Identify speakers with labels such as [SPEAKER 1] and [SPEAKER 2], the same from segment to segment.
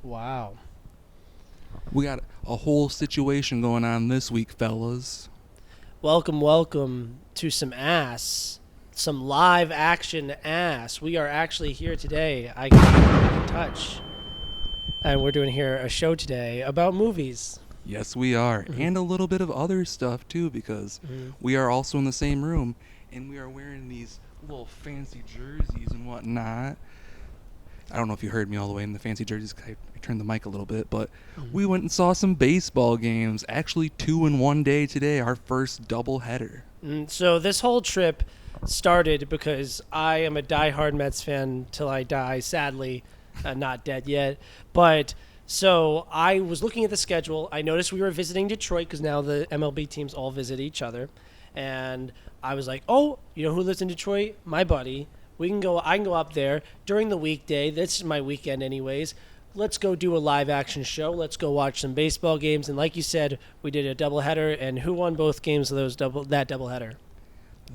[SPEAKER 1] Wow.
[SPEAKER 2] We got a whole situation going on this week, fellas.
[SPEAKER 1] Welcome to some ass. Some live action ass. We are actually here today. I got in touch. And we're doing here a show today about movies.
[SPEAKER 2] Yes, we are.
[SPEAKER 1] Mhm.
[SPEAKER 2] And a little bit of other stuff, too, because we are also in the same room, and we are wearing these little fancy jerseys and whatnot. I don't know if you heard me all the way in the fancy jerseys 'cause I turned the mic a little bit, but we went and saw some baseball games. Actually, 2 in one day today, our first doubleheader.
[SPEAKER 1] So this whole trip started because I am a diehard Mets fan till I die, sadly. Not dead yet. But so I was looking at the schedule. I noticed we were visiting Detroit because now the MLB teams all visit each other. And I was like, oh, you know who lives in Detroit? My buddy. I can go up there during the weekday. This is my weekend anyways. Let's go do a live action show. Let's go watch some baseball games. And like you said, we did a doubleheader. And who won both games of that doubleheader?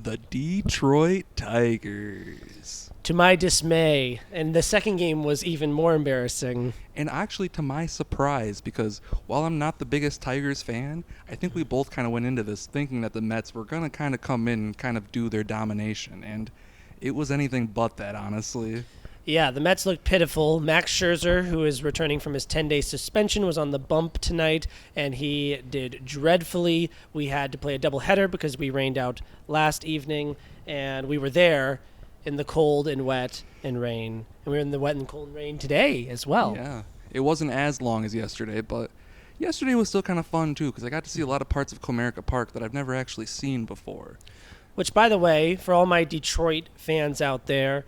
[SPEAKER 2] The Detroit Tigers.
[SPEAKER 1] To my dismay. And the second game was even more embarrassing.
[SPEAKER 2] And actually, to my surprise, because while I'm not the biggest Tigers fan, I think we both kind of went into this thinking that the Mets were going to kind of come in and kind of do their domination. And it was anything but that, honestly.
[SPEAKER 1] Yeah, the Mets looked pitiful. Max Scherzer, who is returning from his 10-day suspension, was on the bump tonight, and he did dreadfully. We had to play a doubleheader because we rained out last evening, and we were there in the cold and wet and rain. And we were in the wet and cold and rain today as well.
[SPEAKER 2] Yeah. It wasn't as long as yesterday, but yesterday was still kind of fun, too, because I got to see a lot of parts of Comerica Park that I've never actually seen before.
[SPEAKER 1] Which, by the way, for all my Detroit fans out there,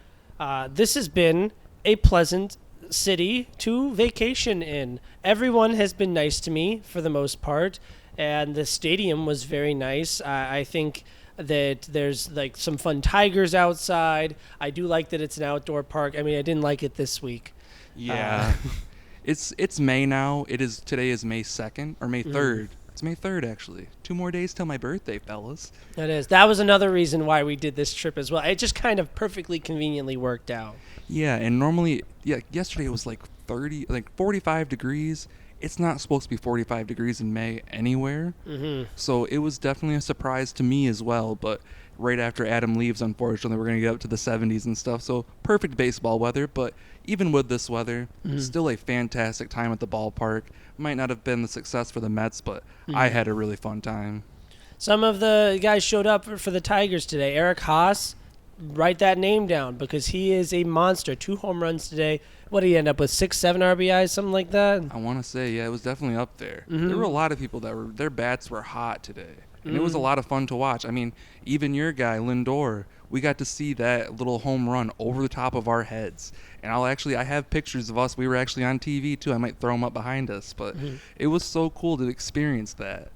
[SPEAKER 1] this has been a pleasant city to vacation in. Everyone has been nice to me for the most part, and the stadium was very nice. I think that there's like some fun tigers outside. I do like that it's an outdoor park. I mean, I didn't like it this week.
[SPEAKER 2] Yeah. It's May now. Today is May 2nd or May 3rd. It's May 3rd, actually. 2 more days till my birthday, fellas.
[SPEAKER 1] It is. That was another reason why we did this trip as well. It just kind of perfectly conveniently worked out.
[SPEAKER 2] Yeah, and normally, yesterday it was like 45 degrees. It's not supposed to be 45 degrees in May anywhere. So it was definitely a surprise to me as well. But right after Adam leaves, unfortunately, we're going to get up to the 70s and stuff. So perfect baseball weather. But even with this weather, still a fantastic time at the ballpark. Might not have been the success for the Mets, but I had a really fun time.
[SPEAKER 1] Some of the guys showed up for the Tigers today. Eric Haas, write that name down because he is a monster. 2 home runs today. What did he end up with, 6, 7 RBIs, something like that?
[SPEAKER 2] I want to say, yeah, it was definitely up there. There were a lot of people their bats were hot today. And it was a lot of fun to watch. I mean, even your guy, Lindor, we got to see that little home run over the top of our heads. And I have pictures of us. We were actually on TV, too. I might throw them up behind us. But it was so cool to experience that.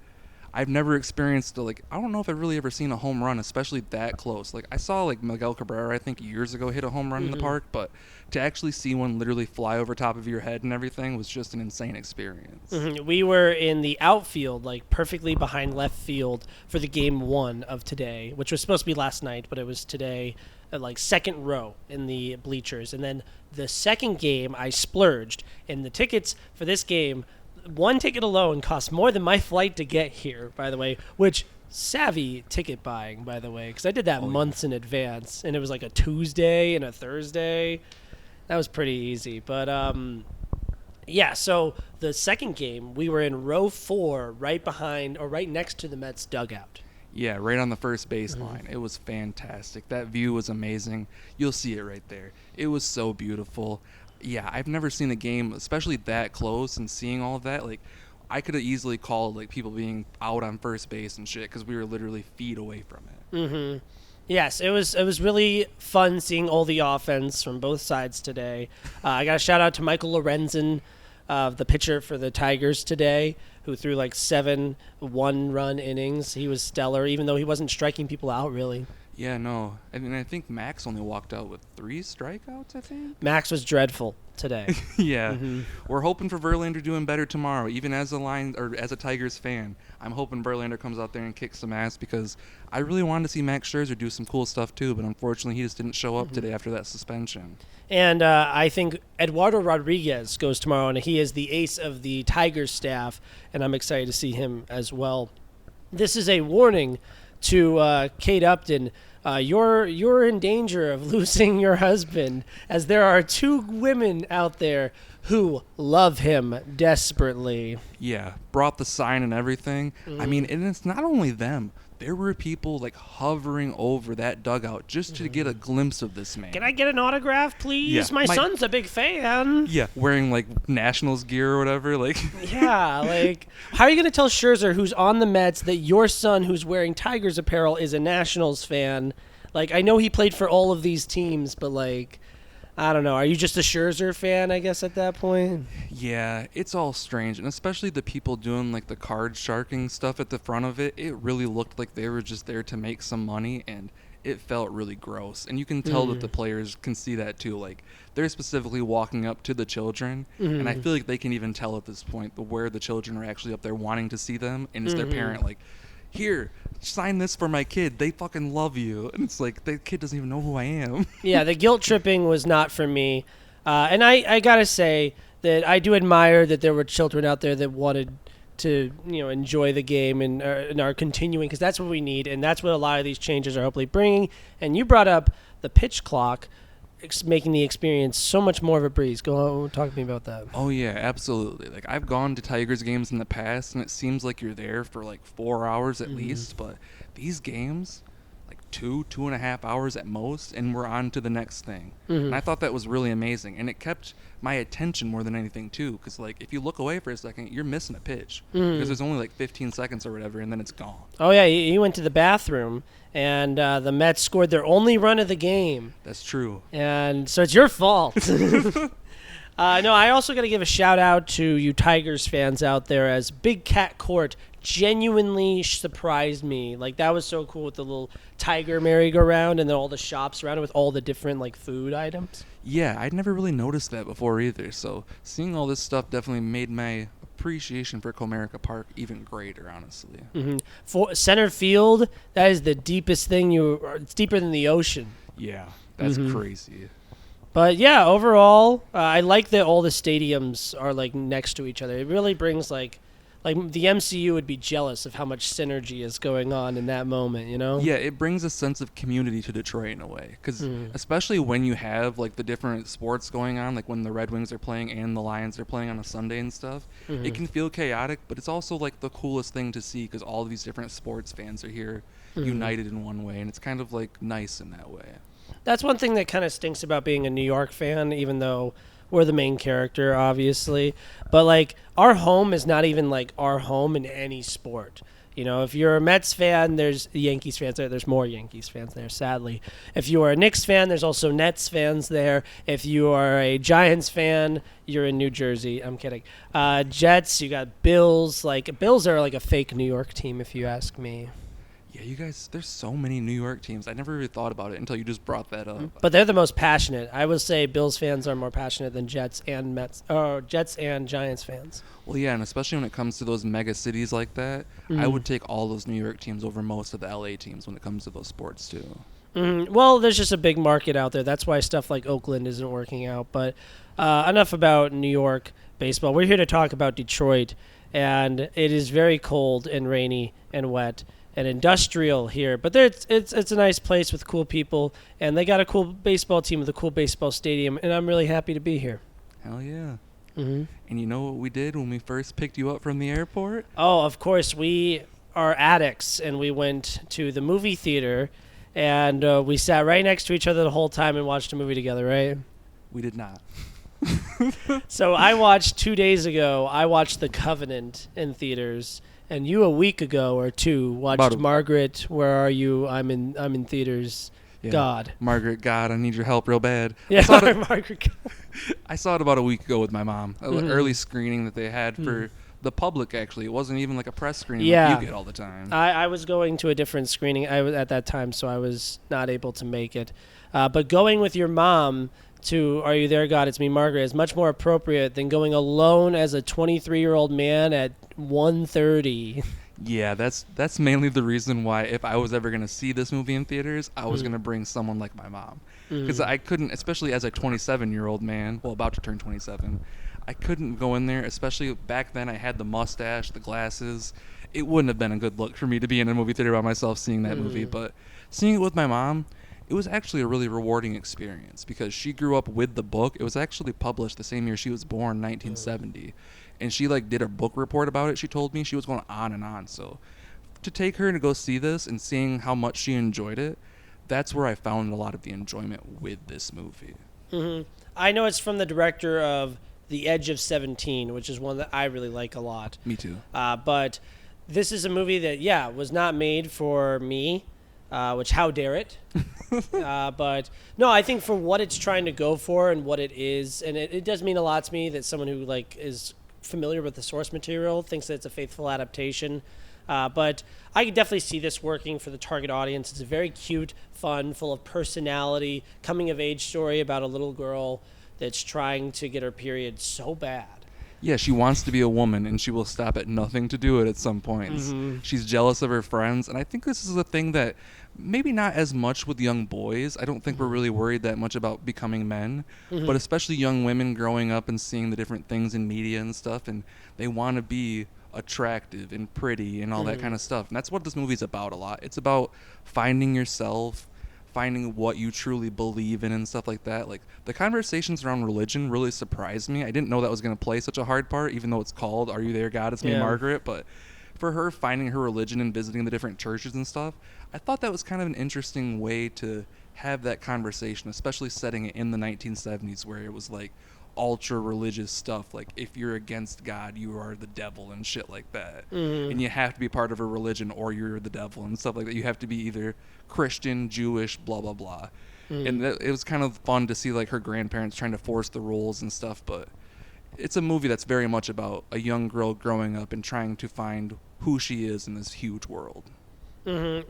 [SPEAKER 2] I've never experienced, I don't know if I've really ever seen a home run, especially that close. Like, I saw, Miguel Cabrera, I think, years ago hit a home run in the park. But to actually see one literally fly over top of your head and everything was just an insane experience.
[SPEAKER 1] We were in the outfield, perfectly behind left field for the game 1 of today, which was supposed to be last night, but it was today, second row in the bleachers. And then the second game, I splurged. And the tickets for this game, one ticket alone cost more than my flight to get here, by the way, which savvy ticket buying, by the way, because I did that months in advance, and it was like a Tuesday and a Thursday. That was pretty easy. But, so the second game, we were in row 4, right behind or right next to the Mets dugout.
[SPEAKER 2] Yeah, right on the first baseline. It was fantastic. That view was amazing. You'll see it right there. It was so beautiful. Yeah, I've never seen a game, especially that close, and seeing all of that. I could have easily called people being out on first base and shit because we were literally feet away from it.
[SPEAKER 1] Yes, it was really fun seeing all the offense from both sides today. I got a shout out to Michael Lorenzen, the pitcher for the Tigers today, who threw 7 one-run innings. He was stellar, even though he wasn't striking people out really.
[SPEAKER 2] Yeah, no. I mean, I think Max only walked out with 3 strikeouts, I think.
[SPEAKER 1] Max was dreadful today.
[SPEAKER 2] Yeah.
[SPEAKER 1] Hmm.
[SPEAKER 2] We're hoping for Verlander doing better tomorrow. Even as a as a Tigers fan, I'm hoping Verlander comes out there and kicks some ass because I really wanted to see Max Scherzer do some cool stuff too, but unfortunately he just didn't show up today after that suspension.
[SPEAKER 1] And I think Eduardo Rodriguez goes tomorrow, and he is the ace of the Tigers staff, and I'm excited to see him as well. This is a warning to Kate Upton. You're in danger of losing your husband, as there are 2 women out there who love him desperately.
[SPEAKER 2] Yeah, brought the sign and everything. I mean, and it's not only them. There were people like hovering over that dugout just to get a glimpse of this man.
[SPEAKER 1] Can I get an autograph, please?
[SPEAKER 2] Yeah,
[SPEAKER 1] My son's a big fan.
[SPEAKER 2] Yeah, wearing like Nationals gear or whatever. Like,
[SPEAKER 1] Yeah, like, how are you going to tell Scherzer, who's on the Mets, that your son, who's wearing Tigers apparel, is a Nationals fan? Like, I know he played for all of these teams, but, like, I don't know. Are you just a Scherzer fan, I guess, at that point?
[SPEAKER 2] yeah, it's all strange, and especially the people doing like the card sharking stuff at the front of it. It really looked like they were just there to make some money, and it felt really gross. And you can tell that the players can see that too. Like, they're specifically walking up to the children, and I feel like they can even tell at this point where the children are actually up there wanting to see them, and it's their parent like, here, sign this for my kid. They fucking love you. And it's like, the kid doesn't even know who I am.
[SPEAKER 1] Yeah, the guilt tripping was not for me. And I got to say that I do admire that there were children out there that wanted to, enjoy the game and are continuing, because that's what we need, and that's what a lot of these changes are hopefully bringing. And you brought up the pitch clock, making the experience so much more of a breeze. Go on, talk to me about that.
[SPEAKER 2] Oh yeah, absolutely. Like, I've gone to Tigers games in the past, and it seems like you're there for like 4 hours at least. But these games, like 2.5 hours at most, and we're on to the next thing. And I thought that was really amazing, and it kept my attention more than anything too. Because like, if you look away for a second, you're missing a pitch because there's only like 15 seconds or whatever, and then it's gone.
[SPEAKER 1] Oh yeah, you went to the bathroom, and the Mets scored their only run of the game.
[SPEAKER 2] That's true.
[SPEAKER 1] And so it's your fault. No, I also got to give a shout out to you Tigers fans out there, as Big Cat Court genuinely surprised me. Like, that was so cool with the little tiger merry-go-round and then all the shops around it with all the different like food items.
[SPEAKER 2] Yeah, I'd never really noticed that before either. So seeing all this stuff definitely made my appreciation for Comerica Park even greater, honestly.
[SPEAKER 1] For center field, that is the deepest thing it's deeper than the ocean.
[SPEAKER 2] Yeah, that's crazy.
[SPEAKER 1] But yeah, overall, I like that all the stadiums are like next to each other. It really brings like the MCU would be jealous of how much synergy is going on in that moment,
[SPEAKER 2] Yeah, it brings a sense of community to Detroit in a way, because especially when you have like the different sports going on, like when the Red Wings are playing and the Lions are playing on a Sunday and stuff, it can feel chaotic, but it's also like the coolest thing to see because all of these different sports fans are here united in one way, and it's kind of like nice in that way.
[SPEAKER 1] That's one thing that kind of stinks about being a New York fan, even though we're the main character, obviously. But, like, our home is not even, like, our home in any sport. If you're a Mets fan, there's Yankees fans there. There's more Yankees fans there, sadly. If you are a Knicks fan, there's also Nets fans there. If you are a Giants fan, you're in New Jersey. I'm kidding. Jets, you got Bills. Like, Bills are, like, a fake New York team, if you ask me.
[SPEAKER 2] Yeah, you guys, there's so many New York teams. I never really thought about it until you just brought that up.
[SPEAKER 1] But they're the most passionate. I would say Bills fans are more passionate than Jets and Giants fans.
[SPEAKER 2] Well, yeah, and especially when it comes to those mega cities like that, I would take all those New York teams over most of the LA teams when it comes to those sports too.
[SPEAKER 1] Well, there's just a big market out there. That's why stuff like Oakland isn't working out. But enough about New York baseball. We're here to talk about Detroit, and it is very cold and rainy and wet and industrial here, but it's a nice place with cool people, and they got a cool baseball team with a cool baseball stadium, and I'm really happy to be here.
[SPEAKER 2] Hell yeah. And you know what we did when we first picked you up from the airport?
[SPEAKER 1] Oh, of course, we are addicts, and we went to the movie theater, and we sat right next to each other the whole time and watched a movie together, right?
[SPEAKER 2] We did not.
[SPEAKER 1] So I watched 2 days ago, I watched The Covenant in theaters. And you a week ago or two watched Margaret, Where Are You? I'm in theaters. Yeah. God.
[SPEAKER 2] Margaret, God, I need your help real bad.
[SPEAKER 1] Yeah, Margaret.
[SPEAKER 2] I saw it about a week ago with my mom. An early screening that they had for the public, actually. It wasn't even like a press screening
[SPEAKER 1] Yeah.
[SPEAKER 2] like you get all the time.
[SPEAKER 1] I was going to a different screening I was at that time, so I was not able to make it. But going with your mom to Are You There, God? It's Me, Margaret is much more appropriate than going alone as a 23-year-old man at 1:30.
[SPEAKER 2] Yeah, that's mainly the reason why if I was ever going to see this movie in theaters, I was going to bring someone like my mom. Because I couldn't, especially as a 27-year-old man, well, about to turn 27, I couldn't go in there, especially back then I had the mustache, the glasses. It wouldn't have been a good look for me to be in a movie theater by myself seeing that movie. But seeing it with my mom, it was actually a really rewarding experience because she grew up with the book. It was actually published the same year she was born, 1970. And she like did a book report about it. She told me she was going on and on. So to take her to go see this and seeing how much she enjoyed it, that's where I found a lot of the enjoyment with this movie.
[SPEAKER 1] I know it's from the director of The Edge of 17, which is one that I really like a lot.
[SPEAKER 2] Me too.
[SPEAKER 1] But this is a movie that, was not made for me, which how dare it. But no, I think for what it's trying to go for and what it is, and it does mean a lot to me that someone who like is familiar with the source material thinks that it's a faithful adaptation. But I could definitely see this working for the target audience. It's a very cute, fun, full of personality, coming-of-age story about a little girl that's trying to get her period so bad.
[SPEAKER 2] Yeah, she wants to be a woman, and she will stop at nothing to do it at some points. She's jealous of her friends, and I think this is a thing that maybe not as much with young boys. I don't think we're really worried that much about becoming men, but especially young women growing up and seeing the different things in media and stuff, and they want to be attractive and pretty and all that kind of stuff. And that's what this movie's about a lot. It's about finding yourself, finding what you truly believe in and stuff like that. Like the conversations around religion really surprised me. I didn't know that was going to play such a hard part, even though it's called Are You There, God? It's Me, Margaret. But for her finding her religion and visiting the different churches and stuff, I thought that was kind of an interesting way to have that conversation, especially setting it in the 1970s where it was like ultra religious stuff, like if you're against God you are the devil and shit like that, and you have to be part of a religion or you're the devil and stuff like that. You have to be either Christian, Jewish, blah blah blah. And it was kind of fun to see like her grandparents trying to force the rules and stuff. But it's a movie that's very much about a young girl growing up and trying to find who she is in this huge world.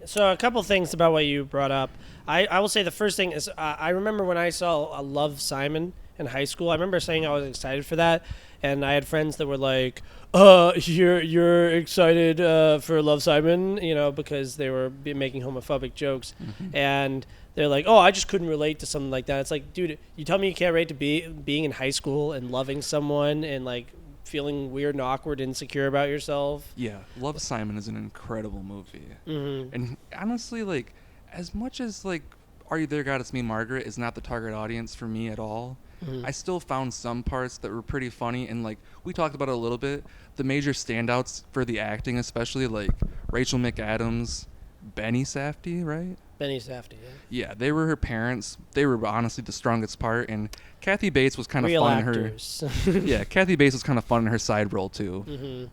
[SPEAKER 1] So a couple things about what you brought up. I will say the first thing is I remember when I saw Love, Simon in high school. I remember saying I was excited for that, and I had friends that were like, you're excited for Love, Simon," because they were making homophobic jokes, and they're like, "Oh, I just couldn't relate to something like that." It's like, dude, you tell me you can't relate to being in high school and loving someone and like feeling weird and awkward, insecure about yourself.
[SPEAKER 2] Yeah, Love, Simon is an incredible movie. And honestly, like, as much as like Are You There, God? It's Me, Margaret is not the target audience for me at all, I still found some parts that were pretty funny. And like we talked about it a little bit, the major standouts for the acting, especially like Rachel McAdams, Benny Safdie, right?
[SPEAKER 1] Benny Safdie,
[SPEAKER 2] Yeah, they were her parents. They were honestly the strongest part, and Kathy Bates was kind of
[SPEAKER 1] Real
[SPEAKER 2] fun
[SPEAKER 1] actors.
[SPEAKER 2] in her. Yeah, Kathy Bates was kind of fun in her side role too.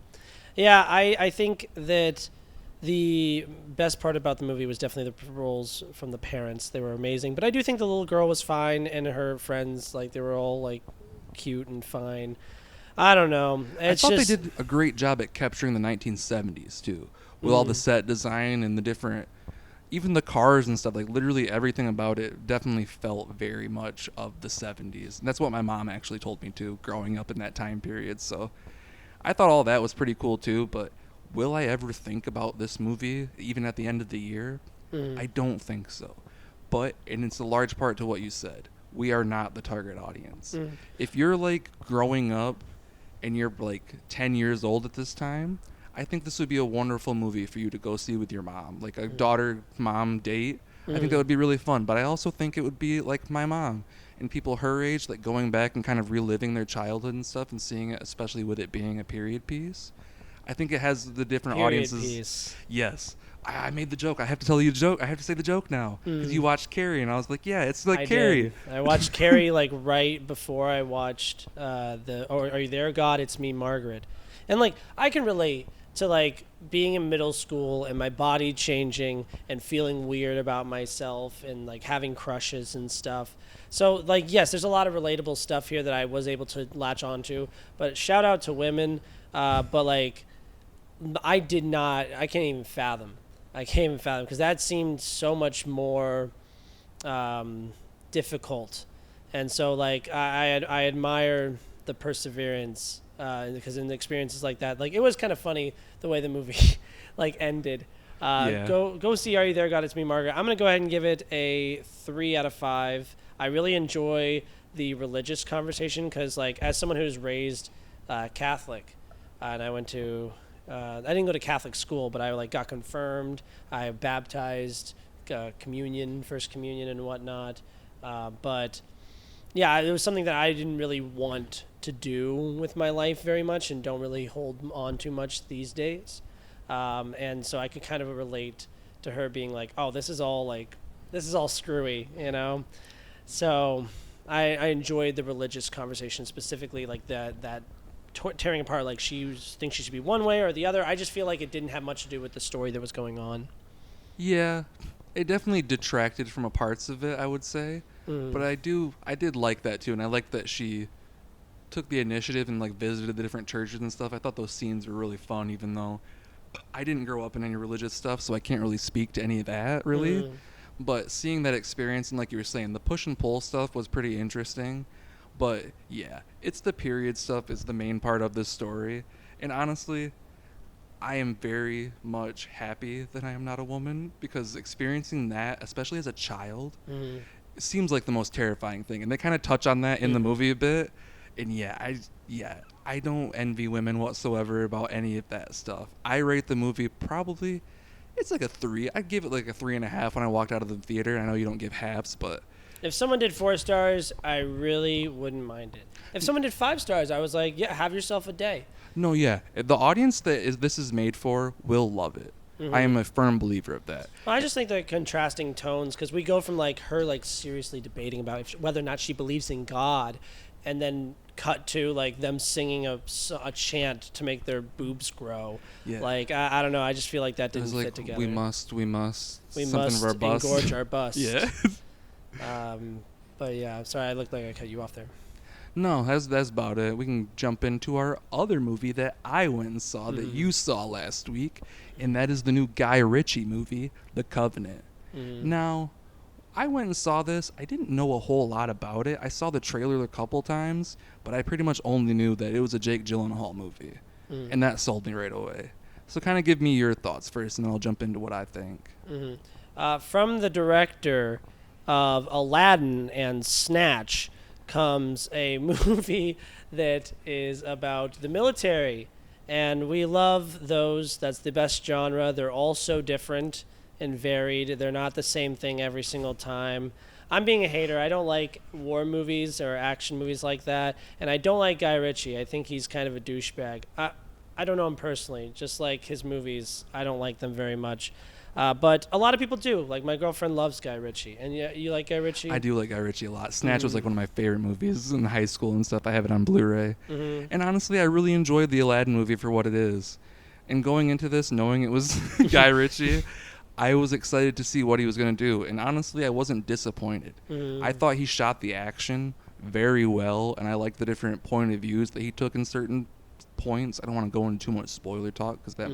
[SPEAKER 1] Yeah, I think that the best part about the movie was definitely the roles from the parents. They were amazing. But I do think the little girl was fine, and her friends, like, they were all, like, cute and fine. I don't know.
[SPEAKER 2] I thought they did a great job at capturing the 1970s, too, with all the set design and the different, even the cars and stuff. Like, literally everything about it definitely felt very much of the 70s. And that's what my mom actually told me, too, growing up in that time period. So I thought all that was pretty cool, too, but will I ever think about this movie, even at the end of the year? I don't think so. But, and it's a large part to what you said, we are not the target audience. If you're, like, growing up and you're, like, 10 years old at this time, I think this would be a wonderful movie for you to go see with your mom. Like, a daughter-mom date, I think that would be really fun. But I also think it would be, like, my mom and people her age, like, going back and kind of reliving their childhood and stuff and seeing it, especially with it being a period piece. I think it has the different audiences.
[SPEAKER 1] Piece.
[SPEAKER 2] Yes. I made the joke. I have to tell you the joke. I have to say the joke now. Because you watched Carrie, and I was like, yeah, it's like Carrie.
[SPEAKER 1] Did. I watched Carrie, like, right before I watched Are You There, God? It's Me, Margaret. And, like, I can relate to, like, being in middle school and my body changing and feeling weird about myself and, like, having crushes and stuff. So, like, yes, there's a lot of relatable stuff here that I was able to latch onto. But shout out to women. But, like, I did not, I can't even fathom. I can't even fathom because that seemed so much more difficult. And so, like, I admire the perseverance because in experiences like that, like, it was kind of funny the way the movie, like, ended.
[SPEAKER 2] Yeah.
[SPEAKER 1] Go see Are You There, God? It's Me, Margaret. I'm going to go ahead and give it a 3 out of 5. I really enjoy the religious conversation because, like, as someone who's raised Catholic, and I went to, I didn't go to Catholic school, but I, like, got confirmed. I baptized, communion, first communion and whatnot. But, yeah, it was something that I didn't really want to do with my life very much and don't really hold on too much these days. And so I could kind of relate to her being like, oh, this is all screwy, you know? So I enjoyed the religious conversation, specifically like that tearing apart, like she thinks she should be one way or the other. I just feel like it didn't have much to do with the story that was going on.
[SPEAKER 2] Yeah, it definitely detracted from a parts of it, I would say. But I did like that too, and I liked that she took the initiative and like visited the different churches and stuff. I thought those scenes were really fun, even though I didn't grow up in any religious stuff, so I can't really speak to any of that, really. But seeing that experience and, like you were saying, the push and pull stuff was pretty interesting. But, yeah, it's the period stuff is the main part of this story. And honestly, I am very much happy that I am not a woman because experiencing that, especially as a child, seems like the most terrifying thing. And they kind of touch on that in the movie a bit. And, I don't envy women whatsoever about any of that stuff. I rate the movie probably, it's like a 3. I'd give it like a 3.5 when I walked out of the theater. I know you don't give halves, but
[SPEAKER 1] If someone did 4 stars, I really wouldn't mind it. If someone did 5 stars, I was like, yeah, have yourself a day.
[SPEAKER 2] no, yeah, the audience this is made for will love it. I am a firm believer of that.
[SPEAKER 1] Well, I just think the contrasting tones, because we go from like her like seriously debating about whether or not she believes in God, and then cut to like them singing a chant to make their boobs grow.
[SPEAKER 2] Yeah.
[SPEAKER 1] Like I don't know. I just feel like that
[SPEAKER 2] It
[SPEAKER 1] didn't
[SPEAKER 2] was like,
[SPEAKER 1] fit together.
[SPEAKER 2] we must
[SPEAKER 1] We
[SPEAKER 2] something
[SPEAKER 1] must
[SPEAKER 2] of our bust.
[SPEAKER 1] engorge our busts.
[SPEAKER 2] Yeah.
[SPEAKER 1] But yeah, sorry, I looked like I cut you off there.
[SPEAKER 2] No, that's about it. We can jump into our other movie that I went and saw that you saw last week, and that is the new Guy Ritchie movie, The Covenant. Now, I went and saw this. I didn't know a whole lot about it. I saw the trailer a couple times, but I pretty much only knew that it was a Jake Gyllenhaal movie, and that sold me right away. So kind of give me your thoughts first, and then I'll jump into what I think.
[SPEAKER 1] From the director of Aladdin and Snatch comes a movie that is about the military, and we love those. That's the best genre. They're all so different and varied. They're not the same thing every single time. I'm being a hater. I don't like war movies or action movies like that, and I don't like Guy Ritchie. I think he's kind of a douchebag. I don't know him personally. Just like his movies, I don't like them very much. But a lot of people do. Like, my girlfriend loves Guy Ritchie. And you like Guy Ritchie?
[SPEAKER 2] I do like Guy Ritchie a lot. Snatch was like one of my favorite movies in high school and stuff. I have it on Blu-ray. And honestly, I really enjoyed the Aladdin movie for what it is. And going into this, knowing it was Guy Ritchie, I was excited to see what he was going to do. And honestly, I wasn't disappointed. I thought he shot the action very well, and I liked the different point of views that he took in certain points. I don't want to go into too much spoiler talk because that.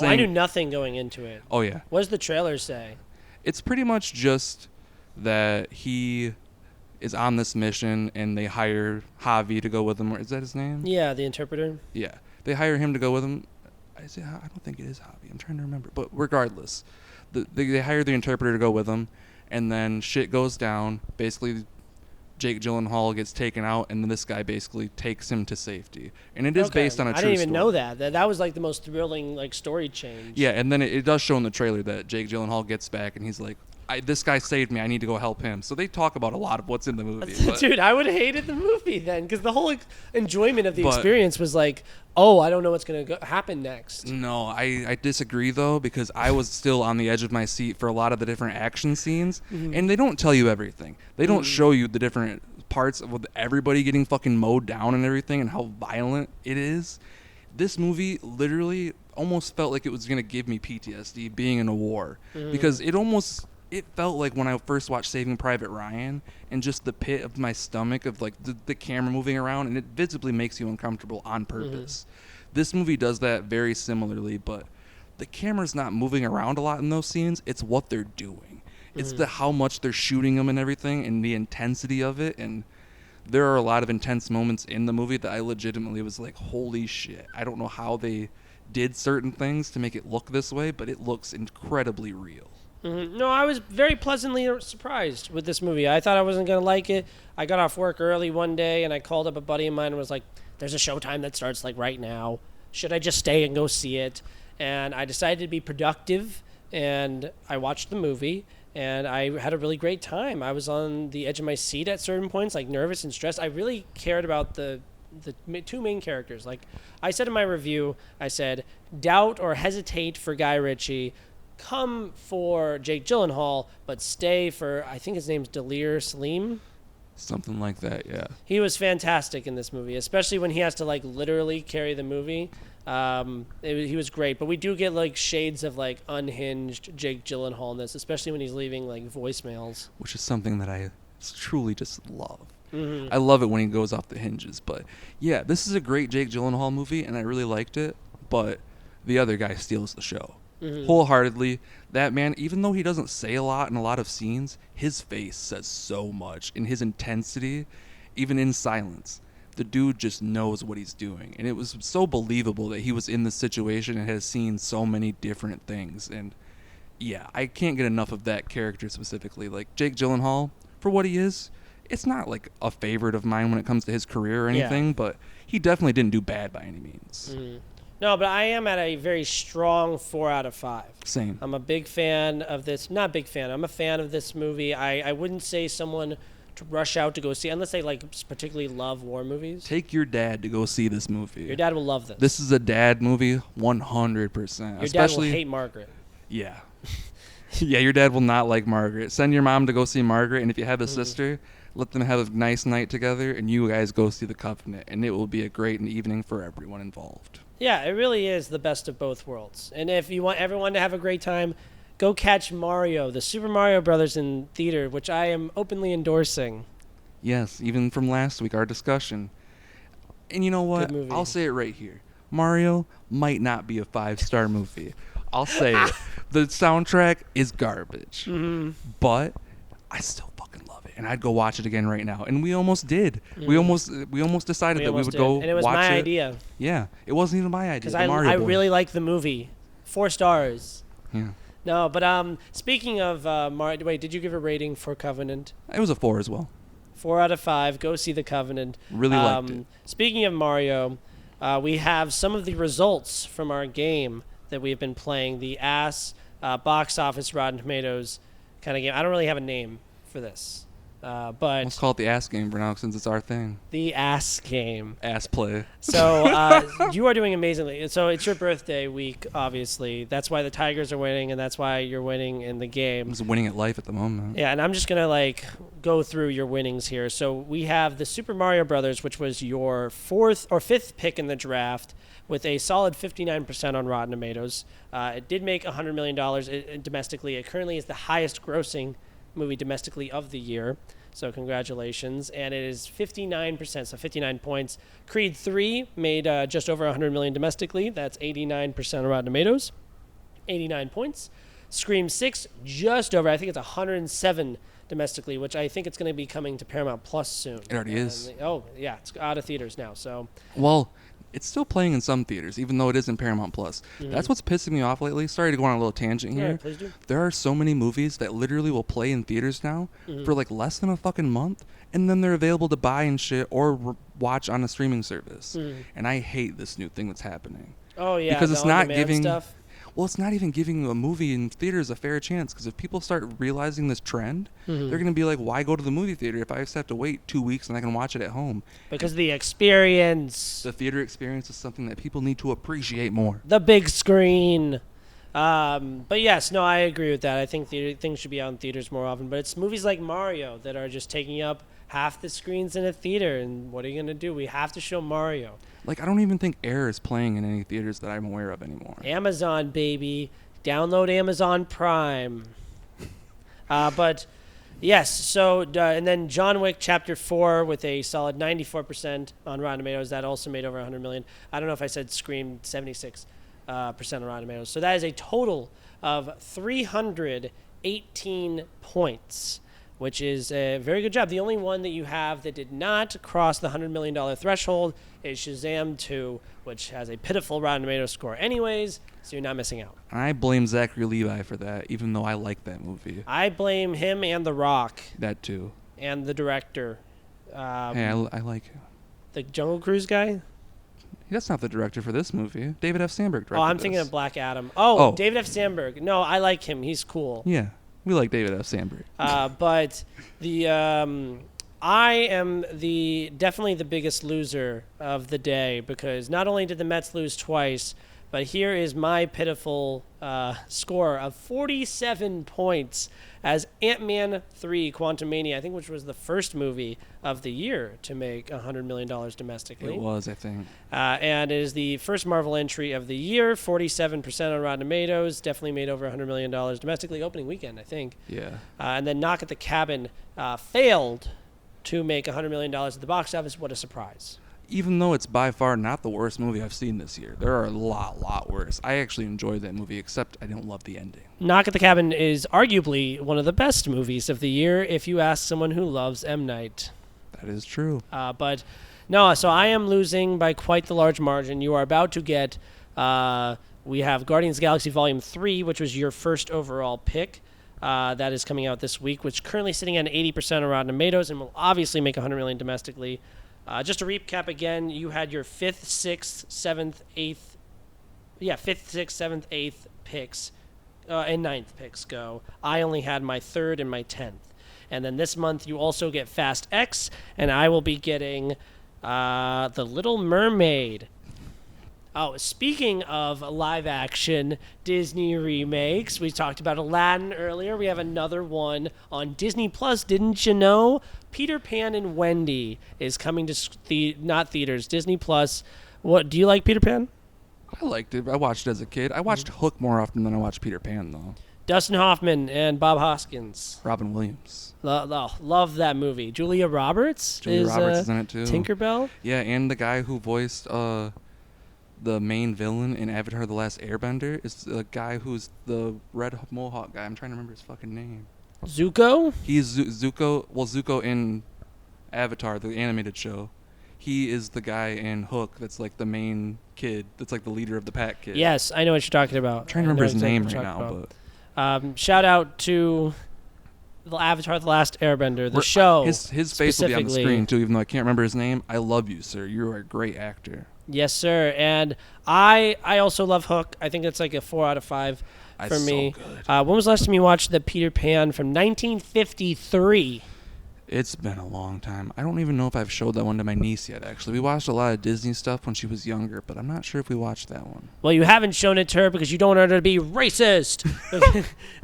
[SPEAKER 1] I knew nothing going into it.
[SPEAKER 2] Oh yeah.
[SPEAKER 1] What does the trailer say?
[SPEAKER 2] It's pretty much just that he is on this mission and they hire Javi to go with him. Is that his name?
[SPEAKER 1] Yeah, the interpreter.
[SPEAKER 2] Yeah, they hire him to go with him. I don't think it is Javi. I'm trying to remember. But regardless, they hire the interpreter to go with him, and then shit goes down. Basically, Jake Gyllenhaal gets taken out, and then this guy basically takes him to safety. And it is based on a true story.
[SPEAKER 1] I didn't even know that. That was like the most thrilling like story change.
[SPEAKER 2] Yeah, and then it does show in the trailer that Jake Gyllenhaal gets back, and he's like, this guy saved me. I need to go help him. So they talk about a lot of what's in the movie.
[SPEAKER 1] Dude, I would have hated the movie then, because the whole enjoyment of the experience was like, oh, I don't know what's going to happen next.
[SPEAKER 2] No, I disagree, though, because I was still on the edge of my seat for a lot of the different action scenes, and they don't tell you everything. They don't show you the different parts of everybody getting fucking mowed down and everything and how violent it is. This movie literally almost felt like it was going to give me PTSD being in a war, because it almost it felt like when I first watched Saving Private Ryan, and just the pit of my stomach of like the camera moving around, and it visibly makes you uncomfortable on purpose. This movie does that very similarly, but the camera's not moving around a lot in those scenes. It's what they're doing. It's the how much they're shooting them and everything, and the intensity of it. And there are a lot of intense moments in the movie that I legitimately was like, holy shit. I don't know how they did certain things to make it look this way, but it looks incredibly real.
[SPEAKER 1] No, I was very pleasantly surprised with this movie. I thought I wasn't going to like it. I got off work early one day, and I called up a buddy of mine and was like, there's a showtime that starts like right now. Should I just stay and go see it? And I decided to be productive, and I watched the movie, and I had a really great time. I was on the edge of my seat at certain points, like nervous and stressed. I really cared about the two main characters. Like I said in my review, I said, doubt or hesitate for Guy Ritchie, come for Jake Gyllenhaal, but stay for, I think his name's Dalir Salim.
[SPEAKER 2] Something like that, yeah.
[SPEAKER 1] He was fantastic in this movie, especially when he has to like literally carry the movie. He was great, but we do get like shades of like unhinged Jake Gyllenhaal in this, especially when he's leaving like voicemails.
[SPEAKER 2] Which is something that I truly just love. I love it when he goes off the hinges. But yeah, this is a great Jake Gyllenhaal movie, and I really liked it. But the other guy steals the show. Wholeheartedly. That man, even though he doesn't say a lot in a lot of scenes, his face says so much. And his intensity, even in silence, the dude just knows what he's doing. And it was so believable that he was in this situation and has seen so many different things. And yeah, I can't get enough of that character specifically. Like Jake Gyllenhaal, for what he is, it's not like a favorite of mine when it comes to his career or anything, but he definitely didn't do bad by any means.
[SPEAKER 1] No, but I am at a very strong 4 out of 5.
[SPEAKER 2] Same.
[SPEAKER 1] I'm a big fan of this. Not big fan. I'm a fan of this movie. I wouldn't say someone to rush out to go see unless they like particularly love war movies.
[SPEAKER 2] Take your dad to go see this movie.
[SPEAKER 1] Your dad will love this.
[SPEAKER 2] This is a dad movie, 100%.
[SPEAKER 1] Your dad will hate Margaret.
[SPEAKER 2] Yeah. Yeah, your dad will not like Margaret. Send your mom to go see Margaret, and if you have a sister, let them have a nice night together, and you guys go see The Covenant, and it will be a great evening for everyone involved.
[SPEAKER 1] Yeah, it really is the best of both worlds. And if you want everyone to have a great time, go catch Mario, the Super Mario Brothers in theater, which I am openly endorsing.
[SPEAKER 2] Yes, even from last week, our discussion. And you know what? I'll say it right here. Mario might not be a 5-star movie. I'll say it. The soundtrack is garbage. But I still fucking love it. And I'd go watch it again right now. And we almost did. We almost decided that we would go watch it.
[SPEAKER 1] And it was my idea.
[SPEAKER 2] Yeah. It wasn't even my idea.
[SPEAKER 1] Because I really like the movie. 4 stars.
[SPEAKER 2] Yeah.
[SPEAKER 1] No, but speaking of Mario, wait, did you give a rating for Covenant?
[SPEAKER 2] It was a 4 as well.
[SPEAKER 1] 4 out of 5. Go see The Covenant.
[SPEAKER 2] Really liked it.
[SPEAKER 1] Speaking of Mario, we have some of the results from our game that we've been playing. The box office Rotten Tomatoes kind of game. I don't really have a name for this. But
[SPEAKER 2] let's call it the ass game for now, since it's our thing.
[SPEAKER 1] The ass game.
[SPEAKER 2] Ass play.
[SPEAKER 1] So you are doing amazingly. So it's your birthday week, obviously. That's why the Tigers are winning, and that's why you're winning in the game.
[SPEAKER 2] I'm just winning at life at the moment.
[SPEAKER 1] Yeah, and I'm just gonna go through your winnings here. So we have the Super Mario Brothers, which was your 4th or 5th pick in the draft, with a solid 59% on Rotten Tomatoes. It did make $100 million domestically. It currently is the highest grossing movie domestically of the year. So congratulations. And it is 59%, so 59 points. Creed 3 made just over $100 million domestically. That's 89% on Rotten Tomatoes. 89 points. Scream 6, just over, I think it's 107 domestically, which I think it's going to be coming to Paramount Plus soon.
[SPEAKER 2] It already is.
[SPEAKER 1] Oh, yeah, it's out of theaters now. So,
[SPEAKER 2] well, it's still playing in some theaters, even though it is in Paramount Plus. That's what's pissing me off lately. Sorry to go on a little tangent here.
[SPEAKER 1] Yeah, please do.
[SPEAKER 2] There are so many movies that literally will play in theaters now for like less than a fucking month, and then they're available to buy and shit or watch on a streaming service. And I hate this new thing that's happening.
[SPEAKER 1] Oh, yeah.
[SPEAKER 2] Because it's not giving...
[SPEAKER 1] stuff.
[SPEAKER 2] Well, it's not even giving a movie in theaters a fair chance, because if people start realizing this trend, they're going to be like, why go to the movie theater if I just have to wait 2 weeks and I can watch it at home?
[SPEAKER 1] Because the experience.
[SPEAKER 2] The theater experience is something that people need to appreciate more.
[SPEAKER 1] The big screen. But yes, no, I agree with that. I think things should be out in theaters more often. But it's movies like Mario that are just taking up half the screens in a theater. And what are you going to do? We have to show Mario.
[SPEAKER 2] Like, I don't even think Air is playing in any theaters that I'm aware of anymore.
[SPEAKER 1] Amazon, baby. Download Amazon Prime. But yes, so and then John Wick Chapter 4 with a solid 94% on Rotten Tomatoes. That also made over 100 million. I don't know if I said Scream 76% on Rotten Tomatoes. So that is a total of 318 points, which is a very good job. The only one that you have that did not cross the $100 million threshold is Shazam 2, which has a pitiful Rotten Tomatoes score anyways, so you're not missing out.
[SPEAKER 2] I blame Zachary Levi for that, even though I like that movie.
[SPEAKER 1] I blame him and The Rock.
[SPEAKER 2] That too.
[SPEAKER 1] And the director.
[SPEAKER 2] Hey, I like him.
[SPEAKER 1] The Jungle Cruise guy?
[SPEAKER 2] That's not the director for this movie. David F. Sandberg directed
[SPEAKER 1] I'm thinking of Black Adam. Oh, David F. Sandberg. No, I like him. He's cool.
[SPEAKER 2] Yeah, we like David F. Sandberg.
[SPEAKER 1] But the I am definitely the biggest loser of the day, because not only did the Mets lose twice, but here is my pitiful score of 47 points as Ant-Man 3 Quantumania, I think, which was the first movie of the year to make $100 million domestically.
[SPEAKER 2] It was, I think.
[SPEAKER 1] And it is the first Marvel entry of the year, 47% on Rotten Tomatoes, definitely made over $100 million domestically opening weekend, I think.
[SPEAKER 2] Yeah.
[SPEAKER 1] And then Knock at the Cabin failed to make $100 million at the box office. What a surprise.
[SPEAKER 2] Even though it's by far not the worst movie I've seen this year. There are a lot worse. I actually enjoyed that movie, except I don't love the ending.
[SPEAKER 1] Knock at the Cabin is arguably one of the best movies of the year if you ask someone who loves M. Night.
[SPEAKER 2] That is true.
[SPEAKER 1] But no, so I am losing by quite the large margin. You are about to get, we have Guardians of the Galaxy Volume 3, which was your first overall pick. That is coming out this week, which is currently sitting at 80% on Rotten Tomatoes and will obviously make $100 million domestically. Just to recap again, you had your 5th, 6th, 7th, 8th, 5th, 6th, 7th, 8th picks, and 9th picks go. I only had my 3rd and my 10th. And then this month you also get Fast X, and I will be getting The Little Mermaid. Oh, speaking of live-action Disney remakes, we talked about Aladdin earlier. We have another one on Disney Plus. Didn't you know? Peter Pan and Wendy is coming to not theaters, Disney Plus. What do you like, Peter Pan?
[SPEAKER 2] I liked it. I watched it as a kid. I watched Hook more often than I watched Peter Pan, though.
[SPEAKER 1] Dustin Hoffman and Bob Hoskins.
[SPEAKER 2] Robin Williams.
[SPEAKER 1] Love that movie. Julia Roberts
[SPEAKER 2] is in it too.
[SPEAKER 1] Tinkerbell.
[SPEAKER 2] Yeah, and the guy who voiced the main villain in Avatar: The Last Airbender is the guy who's the red mohawk guy. I'm trying to remember his fucking name.
[SPEAKER 1] Zuko?
[SPEAKER 2] He's Zuko. Well, Zuko in Avatar, the animated show. He is the guy in Hook that's like the main kid. That's like the leader of the pack kid.
[SPEAKER 1] Yes, I know what you're talking about.
[SPEAKER 2] I'm trying to remember his name right now,
[SPEAKER 1] but shout out to the Avatar: The Last Airbender, the show.
[SPEAKER 2] His face will be on the screen too, even though I can't remember his name. I love you, sir. You are a great actor.
[SPEAKER 1] Yes, sir. And I also love Hook. I think it's like a 4 out of 5 for me.
[SPEAKER 2] So good.
[SPEAKER 1] When was the last time you watched the Peter Pan from 1953?
[SPEAKER 2] It's been a long time. I don't even know if I've showed that one to my niece yet, actually. We watched a lot of Disney stuff when she was younger, but I'm not sure if we watched that one.
[SPEAKER 1] Well, you haven't shown it to her because you don't want her to be racist.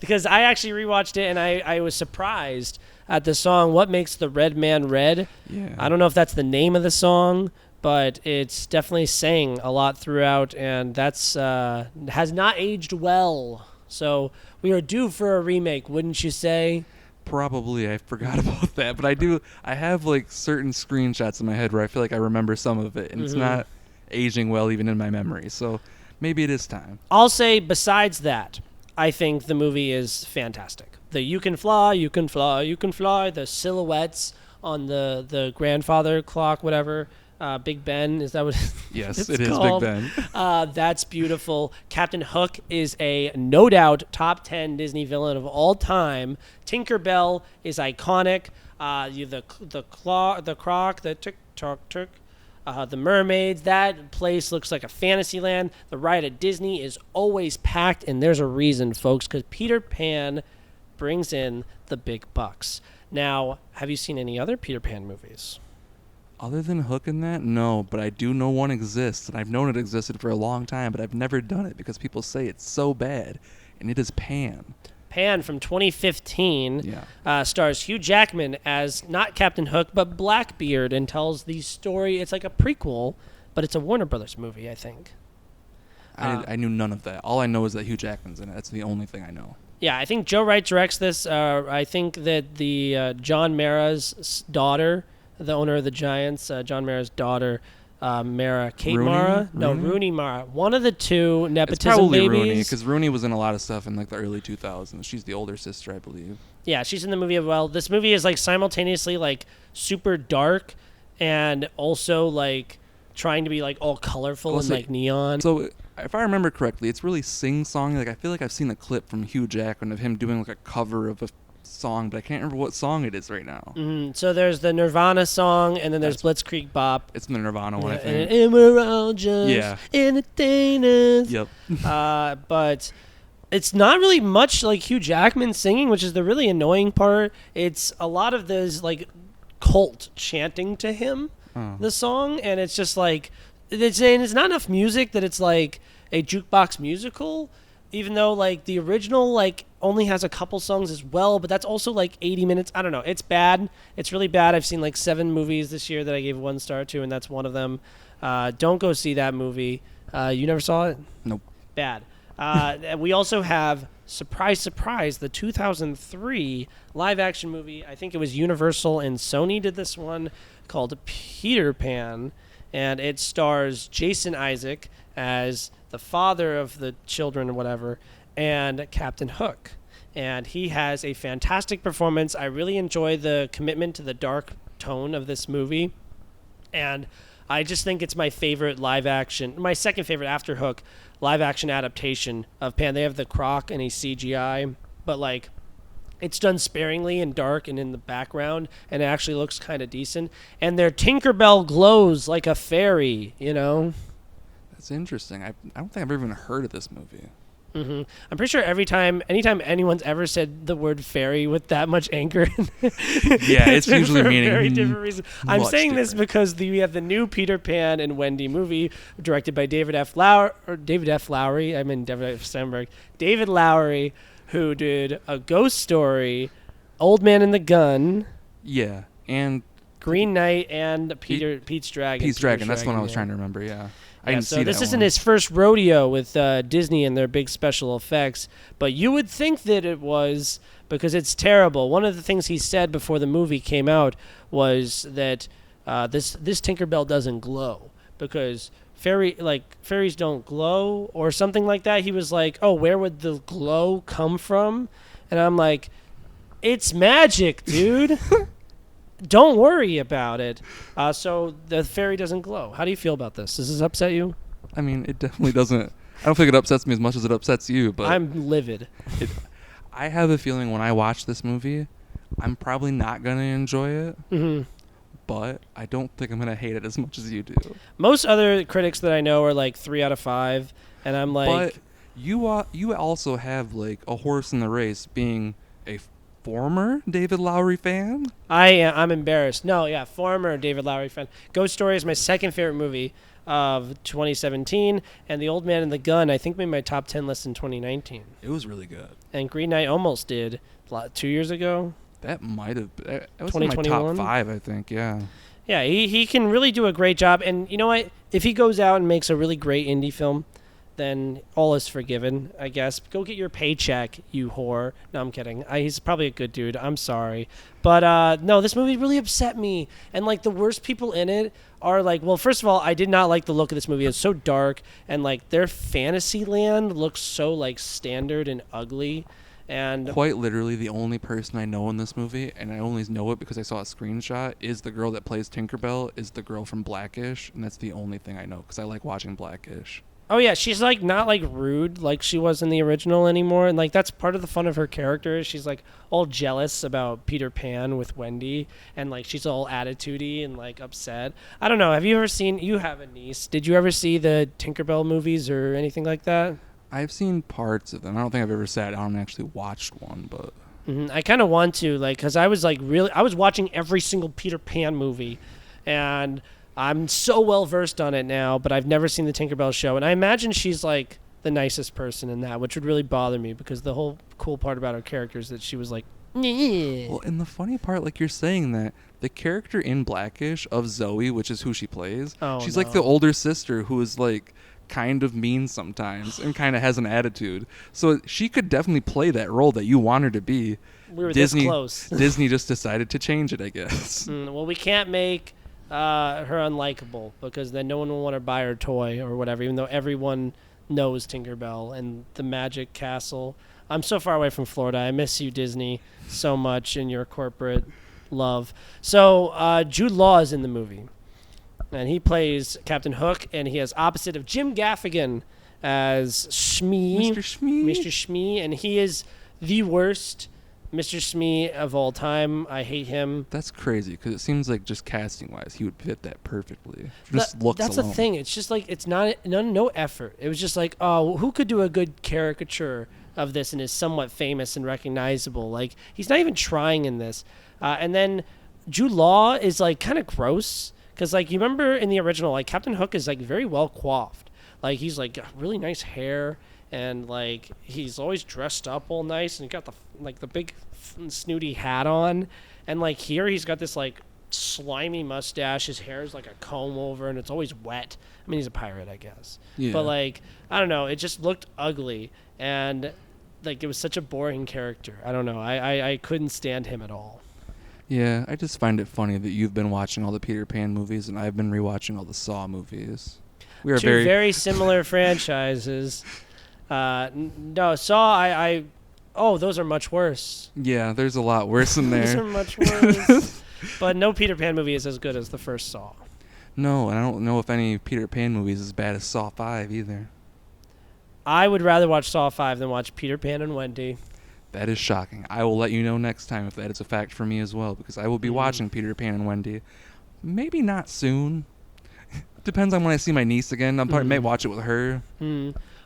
[SPEAKER 1] Because I actually rewatched it, and I was surprised at the song, What Makes the Red Man Red?
[SPEAKER 2] Yeah.
[SPEAKER 1] I don't know if that's the name of the song, but it's definitely sang a lot throughout, and that's has not aged well. So we are due for a remake, wouldn't you say?
[SPEAKER 2] Probably. I forgot about that, but I have like certain screenshots in my head where I feel like I remember some of it, and it's not aging well even in my memory. So maybe it is time.
[SPEAKER 1] I'll say besides that, I think the movie is fantastic. The you can fly, you can fly, you can fly, the silhouettes on the grandfather clock, whatever. Big Ben, is that what
[SPEAKER 2] yes,
[SPEAKER 1] it's
[SPEAKER 2] it
[SPEAKER 1] called?
[SPEAKER 2] is Big Ben.
[SPEAKER 1] That's beautiful. Captain Hook is a no doubt top 10 Disney villain of all time. Tinkerbell is iconic. The croc, the tick tock tick, the mermaids. That place looks like a fantasy land. The ride at Disney is always packed, and there's a reason, folks, because Peter Pan brings in the big bucks. Now, have you seen any other Peter Pan movies?
[SPEAKER 2] Other than Hook and that, no, but I do know one exists, and I've known it existed for a long time, but I've never done it because people say it's so bad, and it is Pan.
[SPEAKER 1] Pan from 2015 stars Hugh Jackman as not Captain Hook, but Blackbeard, and tells the story. It's like a prequel, but it's a Warner Brothers movie, I think.
[SPEAKER 2] I knew none of that. All I know is that Hugh Jackman's in it. That's the only thing I know.
[SPEAKER 1] Yeah, I think Joe Wright directs this. I think that the John Mara's daughter, the owner of the Giants, John Mara's daughter, Mara, Kate
[SPEAKER 2] Rooney?
[SPEAKER 1] Mara? No,
[SPEAKER 2] Rooney?
[SPEAKER 1] Rooney Mara. One of the two
[SPEAKER 2] It's
[SPEAKER 1] nepotism
[SPEAKER 2] probably
[SPEAKER 1] babies.
[SPEAKER 2] Rooney, because Rooney was in a lot of stuff in like the early 2000s. She's the older sister, I believe.
[SPEAKER 1] Yeah, she's in the movie as well. This movie is like simultaneously like super dark and also like trying to be like all colorful and like neon.
[SPEAKER 2] So if I remember correctly, it's really sing-songy. Like I feel like I've seen a clip from Hugh Jackman of him doing like a cover of a song, but I can't remember what song it is right now.
[SPEAKER 1] So there's the Nirvana song, and then there's Blitzkrieg Bop.
[SPEAKER 2] It's the Nirvana one, I think.
[SPEAKER 1] And we're all just entertainers.
[SPEAKER 2] Yep.
[SPEAKER 1] But it's not really much like Hugh Jackman singing, which is the really annoying part. It's a lot of this like cult chanting to him, the song, and it's just like it's not enough music that it's like a jukebox musical, even though like the original like only has a couple songs as well, but that's also like 80 minutes. I don't know. It's bad. It's really bad. I've seen like 7 movies this year that I gave 1 star to, and that's one of them. Don't go see that movie. You never saw it?
[SPEAKER 2] Nope.
[SPEAKER 1] Bad. We also have, surprise, surprise, the 2003 live-action movie. I think it was Universal and Sony did this one, called Peter Pan, and it stars Jason Isaac as the father of the children or whatever, and Captain Hook. And he has a fantastic performance. I really enjoy the commitment to the dark tone of this movie, and I just think it's my favorite live-action, my second favorite after Hook, live-action adaptation of Pan. They have the Croc and a CGI, but like it's done sparingly and dark and in the background, and it actually looks kind of decent. And their Tinkerbell glows like a fairy, you know?
[SPEAKER 2] That's interesting. I don't think I've ever even heard of this movie.
[SPEAKER 1] I'm pretty sure anytime anyone's ever said the word fairy with that much anger,
[SPEAKER 2] Yeah, it's usually
[SPEAKER 1] for
[SPEAKER 2] meaning
[SPEAKER 1] a very different reason. I'm
[SPEAKER 2] much
[SPEAKER 1] saying this
[SPEAKER 2] different.
[SPEAKER 1] because we have the new Peter Pan and Wendy movie directed by David F. Lowery. I mean David F. Steinberg. David Lowery, who did A Ghost Story, Old Man and the Gun,
[SPEAKER 2] Yeah, and
[SPEAKER 1] Green Knight, and Pete's Dragon.
[SPEAKER 2] Pete's Dragon. That's one I was
[SPEAKER 1] yeah.
[SPEAKER 2] trying to remember. Yeah, I
[SPEAKER 1] Yeah,
[SPEAKER 2] didn't
[SPEAKER 1] so
[SPEAKER 2] see
[SPEAKER 1] this
[SPEAKER 2] that
[SPEAKER 1] isn't
[SPEAKER 2] one.
[SPEAKER 1] his first rodeo with Disney and their big special effects, but you would think that it was, because it's terrible. One of the things he said before the movie came out was that this Tinkerbell doesn't glow because fairies don't glow or something like that. He was like, "Oh, where would the glow come from?" And I'm like, "It's magic, dude." Don't worry about it. So the fairy doesn't glow. How do you feel about this? Does this upset you?
[SPEAKER 2] I mean, it definitely doesn't. I don't think it upsets me as much as it upsets you, but
[SPEAKER 1] I'm livid.
[SPEAKER 2] I have a feeling when I watch this movie, I'm probably not gonna enjoy it. But I don't think I'm gonna hate it as much as you do.
[SPEAKER 1] Most other critics that I know are like 3 out of 5, and I'm like,
[SPEAKER 2] But you also have like a horse in the race, being a former David Lowery fan.
[SPEAKER 1] I'm embarrassed. No, yeah, former David Lowery fan. Ghost Story is my second favorite movie of 2017, and The Old Man and the Gun I think made my top 10 list in 2019.
[SPEAKER 2] It was really good.
[SPEAKER 1] And Green Knight almost did 2 years ago.
[SPEAKER 2] That might have. That was in my
[SPEAKER 1] 2021?
[SPEAKER 2] top 5, I think. Yeah.
[SPEAKER 1] Yeah, he can really do a great job. And you know what? If he goes out and makes a really great indie film, then all is forgiven, I guess. Go get your paycheck, you whore. No, I'm kidding. He's probably a good dude. I'm sorry. But no, this movie really upset me. And like the worst people in it are like, well, first of all, I did not like the look of this movie. It's so dark, and like their fantasy land looks so like standard and ugly. And
[SPEAKER 2] Quite literally, the only person I know in this movie, and I only know it because I saw a screenshot, is the girl that plays Tinkerbell, is the girl from Blackish, and that's the only thing I know because I like watching Blackish.
[SPEAKER 1] oh yeah, she's like not like rude like she was in the original anymore, and like that's part of the fun of her character. She's like all jealous about Peter Pan with Wendy, and like she's all attitudey and like upset. I don't know. Have you ever seen? You have a niece. Did you ever see the Tinkerbell movies or anything like that?
[SPEAKER 2] I've seen parts of them. I don't think I've ever sat down and actually watched one, but
[SPEAKER 1] I kind of want to, like, because I was watching every single Peter Pan movie, and I'm so well versed on it now, but I've never seen the Tinkerbell show, and I imagine she's like the nicest person in that, which would really bother me because the whole cool part about her character is that she was like, "Nyeh."
[SPEAKER 2] well, and the funny part, like you're saying that the character in Blackish of Zoe, which is who she plays,
[SPEAKER 1] Oh,
[SPEAKER 2] she's
[SPEAKER 1] no.
[SPEAKER 2] like the older sister who is like kind of mean sometimes and kind of has an attitude. So she could definitely play that role that you want her to be.
[SPEAKER 1] We were
[SPEAKER 2] Disney,
[SPEAKER 1] this close.
[SPEAKER 2] Disney just decided to change it, I guess.
[SPEAKER 1] Well, we can't make her unlikable because then no one will want to buy her toy or whatever, even though everyone knows Tinkerbell and the Magic Castle. I'm so far away from Florida. I miss you, Disney, so much in your corporate love. So Jude Law is in the movie, and he plays Captain Hook, and he has opposite of Jim Gaffigan as Shmee. Mr. Shmee, and he is the worst Mr. Smee of all time. I hate him.
[SPEAKER 2] That's crazy because it seems like just casting wise, he would fit that perfectly. Just looks
[SPEAKER 1] That's
[SPEAKER 2] alone.
[SPEAKER 1] the thing. It's just like it's no effort. It was just like, oh, who could do a good caricature of this and is somewhat famous and recognizable? Like he's not even trying in this. And then Jude Law is like kind of gross because like you remember in the original, like Captain Hook is like very well coiffed. Like he's like got really nice hair. And like he's always dressed up all nice, and he got the big snooty hat on, and like here he's got this like slimy mustache. His hair is like a comb over, and it's always wet. I mean, he's a pirate, I guess.
[SPEAKER 2] Yeah.
[SPEAKER 1] But like I don't know, it just looked ugly, and like it was such a boring character. I don't know. I couldn't stand him at all.
[SPEAKER 2] Yeah, I just find it funny that you've been watching all the Peter Pan movies, and I've been rewatching all the Saw movies. We are
[SPEAKER 1] Two very similar franchises. No, Saw, oh, those are much worse.
[SPEAKER 2] Yeah, there's a lot worse in there.
[SPEAKER 1] Those are much worse. But no Peter Pan movie is as good as the first Saw.
[SPEAKER 2] No, and I don't know if any Peter Pan movie is as bad as Saw 5 either.
[SPEAKER 1] I would rather watch Saw 5 than watch Peter Pan and Wendy.
[SPEAKER 2] That is shocking. I will let you know next time if that is a fact for me as well, because I will be watching Peter Pan and Wendy. Maybe not soon. Depends on when I see my niece again. I may watch it with her.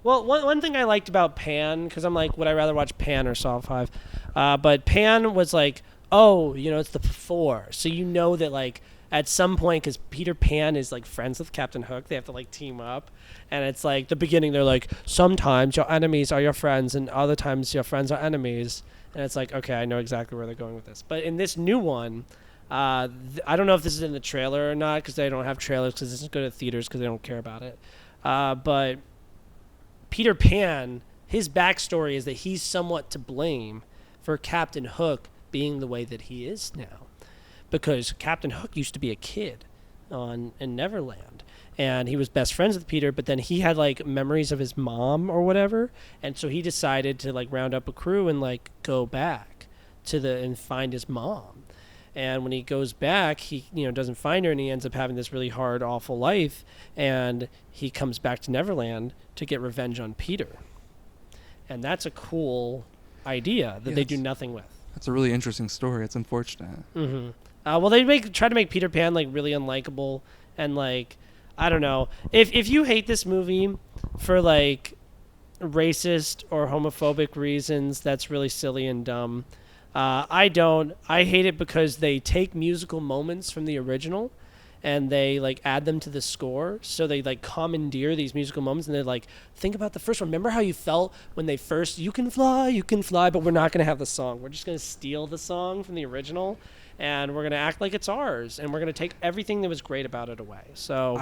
[SPEAKER 1] Well, one thing I liked about Pan, because I'm like, would I rather watch Pan or Saw 5? But Pan was like, oh, it's the 4. So you know that, like, at some point, because Peter Pan is, like, friends with Captain Hook, they have to, like, team up. And it's like, the beginning, they're like, sometimes your enemies are your friends, and other times your friends are enemies. And it's like, okay, I know exactly where they're going with this. But in this new one, I don't know if this is in the trailer or not, because they don't have trailers, because this is good at theaters, because they don't care about it. But Peter Pan, his backstory is that he's somewhat to blame for Captain Hook being the way that he is now, because Captain Hook used to be a kid in Neverland, and he was best friends with Peter, but then he had like memories of his mom or whatever, and so he decided to like round up a crew and like go back and find his mom. And when he goes back, he doesn't find her, and he ends up having this really hard, awful life. And he comes back to Neverland to get revenge on Peter. And that's a cool idea that they do nothing with.
[SPEAKER 2] That's a really interesting story. It's unfortunate.
[SPEAKER 1] Mm-hmm. Well, they try to make Peter Pan like really unlikable, and like I don't know if you hate this movie for like racist or homophobic reasons, that's really silly and dumb. I don't. I hate it because they take musical moments from the original and they like add them to the score. So they like commandeer these musical moments and they're like, think about the first one. Remember how you felt when they first, you can fly, but we're not going to have the song. We're just going to steal the song from the original and we're going to act like it's ours. And we're going to take everything that was great about it away. So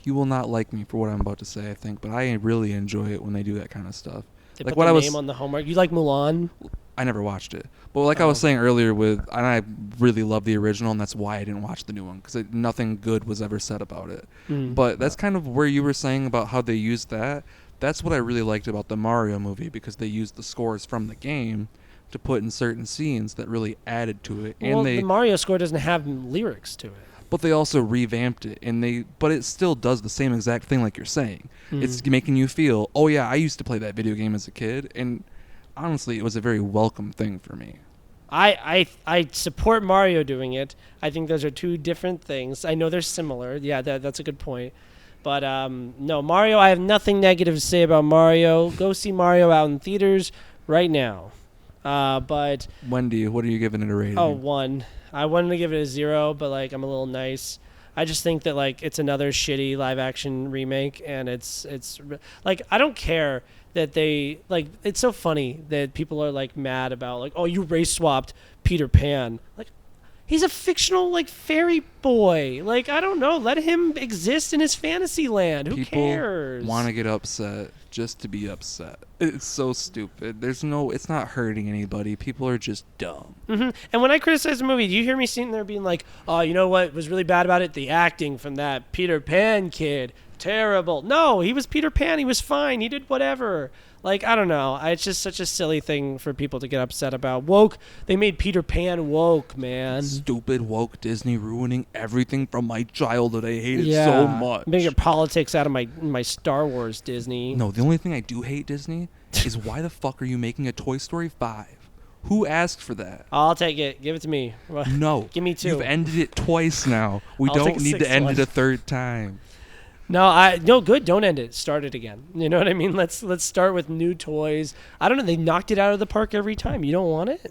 [SPEAKER 2] you will not like me for what I'm about to say, I think, but I really enjoy it when they do that kind of stuff.
[SPEAKER 1] They
[SPEAKER 2] like
[SPEAKER 1] put the name on the homework. You like Mulan?
[SPEAKER 2] I never watched it. But like I was saying earlier, and I really love the original, and that's why I didn't watch the new one, because nothing good was ever said about it. But that's kind of where you were saying about how they used that. That's what I really liked about the Mario movie, because they used the scores from the game to put in certain scenes that really added to it.
[SPEAKER 1] Well, the Mario score doesn't have lyrics to it.
[SPEAKER 2] But they also revamped it, but it still does the same exact thing like you're saying. It's making you feel, oh yeah, I used to play that video game as a kid, and honestly, it was a very welcome thing for me.
[SPEAKER 1] I support Mario doing it. I think those are two different things. I know they're similar. Yeah, that's a good point. But no, Mario, I have nothing negative to say about Mario. Go see Mario out in theaters right now. But
[SPEAKER 2] Wendy, what are you giving it a rating?
[SPEAKER 1] 1. I wanted to give it a 0, but like I'm a little nice. I just think that like it's another shitty live action remake, and it's like I don't care that they like. It's so funny that people are like mad about like, oh, you race swapped Peter Pan. Like He's a fictional like fairy boy. Like I don't know. Let him exist in his fantasy land. Who cares?
[SPEAKER 2] People want to get upset just to be upset. It's so stupid. It's not hurting anybody. People are just dumb.
[SPEAKER 1] Mm-hmm. And when I criticize the movie, do you hear me sitting there being like, "Oh, you know what was really bad about it? The acting from that Peter Pan kid, terrible." No, he was Peter Pan. He was fine. He did whatever. Like I don't know. It's just such a silly thing for people to get upset about. Woke. They made Peter Pan woke, man.
[SPEAKER 2] Stupid woke Disney ruining everything from my childhood. I hate it so much.
[SPEAKER 1] Making politics out of my Star Wars Disney.
[SPEAKER 2] No, the only thing I do hate Disney is why the fuck are you making a Toy Story 5? Who asked for that?
[SPEAKER 1] I'll take it. Give it to me.
[SPEAKER 2] No.
[SPEAKER 1] Give me 2.
[SPEAKER 2] You've ended it twice now. We
[SPEAKER 1] I'll
[SPEAKER 2] don't
[SPEAKER 1] take a
[SPEAKER 2] need to
[SPEAKER 1] 6th
[SPEAKER 2] end
[SPEAKER 1] one.
[SPEAKER 2] it a third time.
[SPEAKER 1] No, good. Don't end it. Start it again. You know what I mean? Let's start with new toys. I don't know. They knocked it out of the park every time. You don't want it?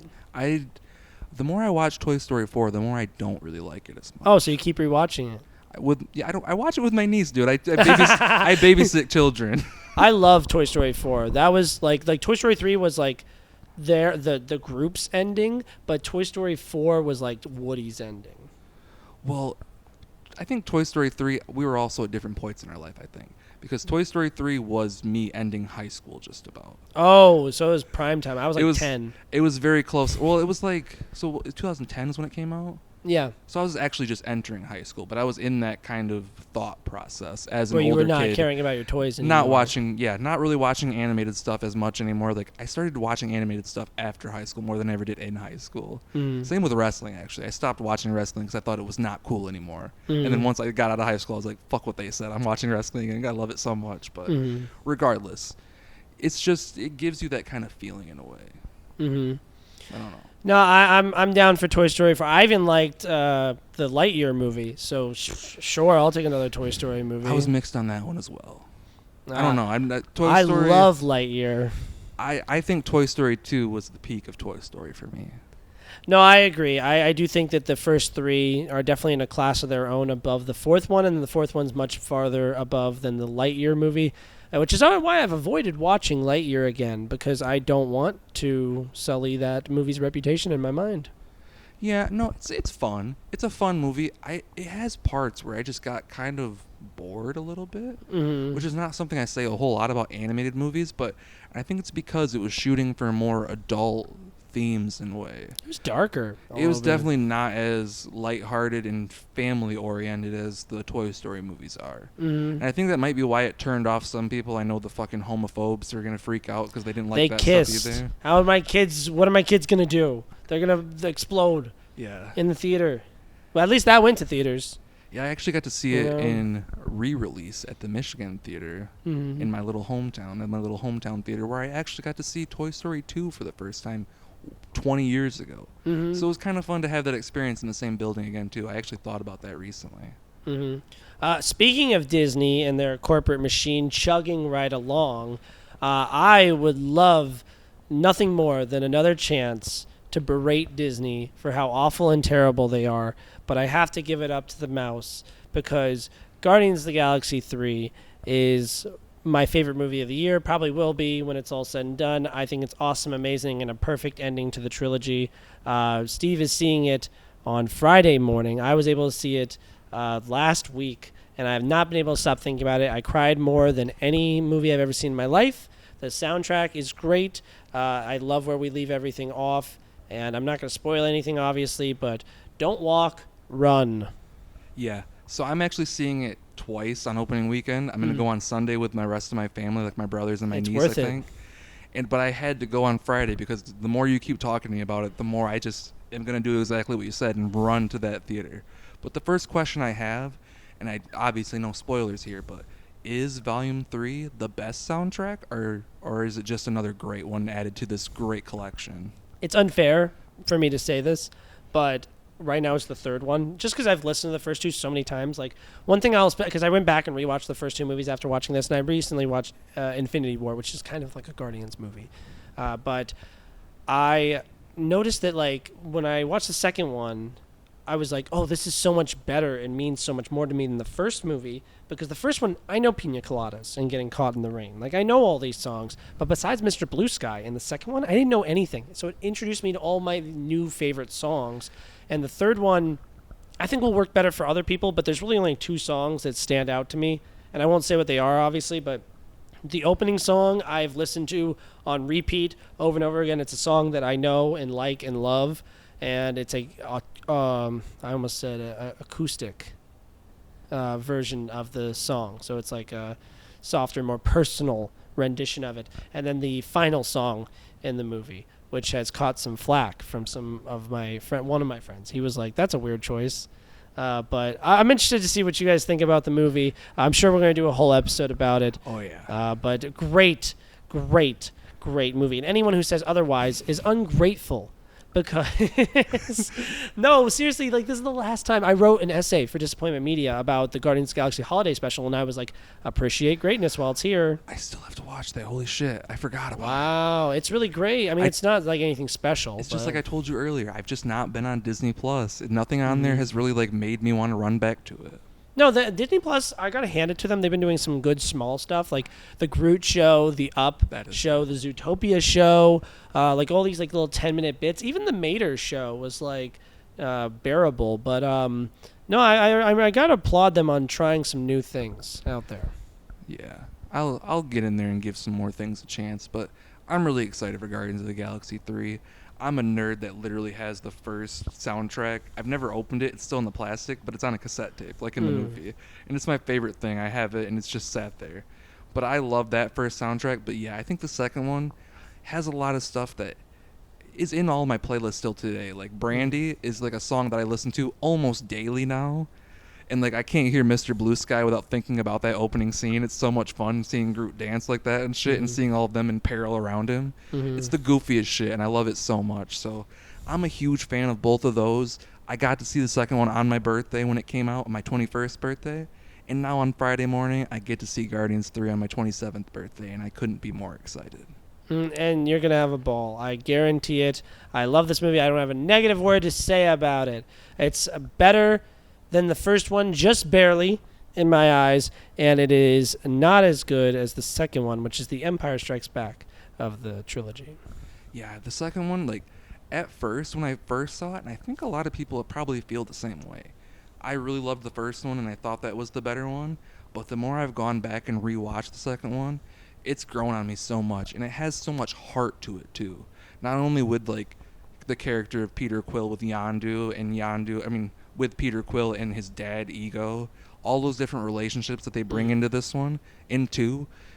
[SPEAKER 2] The more I watch Toy Story 4, the more I don't really like it as much.
[SPEAKER 1] Oh, so you keep rewatching it?
[SPEAKER 2] I watch it with my niece, dude. I babysit children.
[SPEAKER 1] I love Toy Story 4. That was like Toy Story 3 was like the group's ending, but Toy Story 4 was like Woody's ending.
[SPEAKER 2] Well, I think Toy Story 3, we were also at different points in our life, I think. Because Toy Story 3 was me ending high school just about.
[SPEAKER 1] Oh, so it was prime time. I was like 10.
[SPEAKER 2] It was very close. Well, it was like, so 2010 is when it came out?
[SPEAKER 1] Yeah.
[SPEAKER 2] So I was actually just entering high school, but I was in that kind of thought process as an
[SPEAKER 1] Where you
[SPEAKER 2] older
[SPEAKER 1] were not
[SPEAKER 2] kid.
[SPEAKER 1] caring about your toys anymore.
[SPEAKER 2] Not really watching animated stuff as much anymore. Like I started watching animated stuff after high school more than I ever did in high school. Same with wrestling, actually. I stopped watching wrestling because I thought it was not cool anymore. And then once I got out of high school, I was like, fuck what they said. I'm watching wrestling and I love it so much. But regardless, it gives you that kind of feeling in a way. I don't know.
[SPEAKER 1] No, I'm down for Toy Story 4. I even liked the Lightyear movie, so sure, I'll take another Toy Story movie.
[SPEAKER 2] I was mixed on that one as well. I don't know. Toy Story.
[SPEAKER 1] I love Lightyear.
[SPEAKER 2] I think Toy Story 2 was the peak of Toy Story for me.
[SPEAKER 1] No, I agree. I do think that the first 3 are definitely in a class of their own above the 4th one, and the 4th one's much farther above than the Lightyear movie. Which is why I've avoided watching Lightyear again, because I don't want to sully that movie's reputation in my mind.
[SPEAKER 2] Yeah, no, it's fun. It's a fun movie. It has parts where I just got kind of bored a little bit, which is not something I say a whole lot about animated movies, but I think it's because it was shooting for more adult themes in a way.
[SPEAKER 1] It was darker.
[SPEAKER 2] It was definitely not as lighthearted and family oriented as the Toy Story movies are. And I think that might be why it turned off some people. I know the fucking homophobes are gonna freak out because they didn't like that
[SPEAKER 1] kissed.
[SPEAKER 2] stuff either.
[SPEAKER 1] What are my kids gonna do? They're gonna explode.
[SPEAKER 2] Yeah.
[SPEAKER 1] In the theater. Well, at least that went to theaters.
[SPEAKER 2] Yeah, I actually got to see it in re-release at the Michigan Theater in my little hometown theater, where I actually got to see Toy Story 2 for the first time 20 years ago. So it was kind of fun to have that experience in the same building again too. I actually thought about that recently.
[SPEAKER 1] Speaking of Disney and their corporate machine chugging right along, I would love nothing more than another chance to berate Disney for how awful and terrible they are, but I have to give it up to the mouse because Guardians of the Galaxy 3 is my favorite movie of the year, probably will be when it's all said and done. I think it's awesome, amazing, and a perfect ending to the trilogy. Steve is seeing it on Friday morning. I was able to see it last week, and I have not been able to stop thinking about it. I cried more than any movie I've ever seen in my life. The soundtrack is great. I love where we leave everything off, and I'm not going to spoil anything, obviously, but don't walk, run.
[SPEAKER 2] Yeah. So I'm actually seeing it twice on opening weekend. I'm going to go on Sunday with my rest of my family, like my brothers and my niece, I think. But I had to go on Friday because the more you keep talking to me about it, the more I just am going to do exactly what you said and run to that theater. But the first question I have, and I obviously no spoilers here, but is Volume 3 the best soundtrack, or is it just another great one added to this great collection?
[SPEAKER 1] It's unfair for me to say this, but right now it's the third one, just because I've listened to the first two so many times. Like, one thing because I went back and rewatched the first two movies after watching this, and I recently watched Infinity War, which is kind of like a Guardians movie. But I noticed that, like, when I watched the second one, I was like, oh, this is so much better and means so much more to me than the first movie, because the first one, I know Pina Coladas and Getting Caught in the Rain. Like, I know all these songs, but besides Mr. Blue Sky in the second one, I didn't know anything. So it introduced me to all my new favorite songs, And the third one, I think will work better for other people, but there's really only 2 songs that stand out to me. And I won't say what they are, obviously, but the opening song I've listened to on repeat over and over again. It's a song that I know and like and love, and it's I almost said a acoustic version of the song. So it's like a softer, more personal rendition of it. And then the final song in the movie, which has caught some flack from one of my friends. He was like, "That's a weird choice." But I'm interested to see what you guys think about the movie. I'm sure we're going to do a whole episode about it.
[SPEAKER 2] Oh, yeah.
[SPEAKER 1] But great movie. And anyone who says otherwise is ungrateful. Because no, seriously, like this is the last time I wrote an essay for Disappointment Media about the Guardians of the Galaxy holiday special, and I was like, appreciate greatness while it's here.
[SPEAKER 2] I still have to watch that. Holy shit, I forgot about it.
[SPEAKER 1] Wow, it's really great. I mean, it's not like anything special.
[SPEAKER 2] It's just like I told you earlier. I've just not been on Disney Plus. Nothing on there has really like made me want to run back to it.
[SPEAKER 1] No, the Disney Plus, I gotta hand it to them. They've been doing some good small stuff, like the Groot show, the Up show, the Zootopia show, like all these like little 10-minute bits. Even the Mater show was like bearable. But no, I gotta applaud them on trying some new things out there.
[SPEAKER 2] Yeah, I'll get in there and give some more things a chance. But I'm really excited for Guardians of the Galaxy 3. I'm a nerd that literally has the first soundtrack. I've never opened it. It's still in the plastic, but it's on a cassette tape, like in the movie. And it's my favorite thing. I have it, and it's just sat there. But I love that first soundtrack. But yeah, I think the second one has a lot of stuff that is in all my playlists still today. Like Brandy is like a song that I listen to almost daily now. And like I can't hear Mr. Blue Sky without thinking about that opening scene. It's so much fun seeing Groot dance like that and shit, and seeing all of them in peril around him. It's the goofiest shit, and I love it so much. So I'm a huge fan of both of those. I got to see the second one on my birthday when it came out, my 21st birthday. And now on Friday morning, I get to see Guardians 3 on my 27th birthday, and I couldn't be more excited.
[SPEAKER 1] And you're going to have a ball. I guarantee it. I love this movie. I don't have a negative word to say about it. It's better than the first one, just barely, in my eyes, and it is not as good as the second one, which is the Empire Strikes Back of the trilogy.
[SPEAKER 2] Yeah, the second one, like, at first, when I first saw it, and I think a lot of people probably feel the same way, I really loved the first one, and I thought that was the better one, but the more I've gone back and rewatched the second one, it's grown on me so much, and it has so much heart to it, too. Not only with, like, the character of Peter Quill with with Peter Quill and his dad, Ego, all those different relationships that they bring into this one,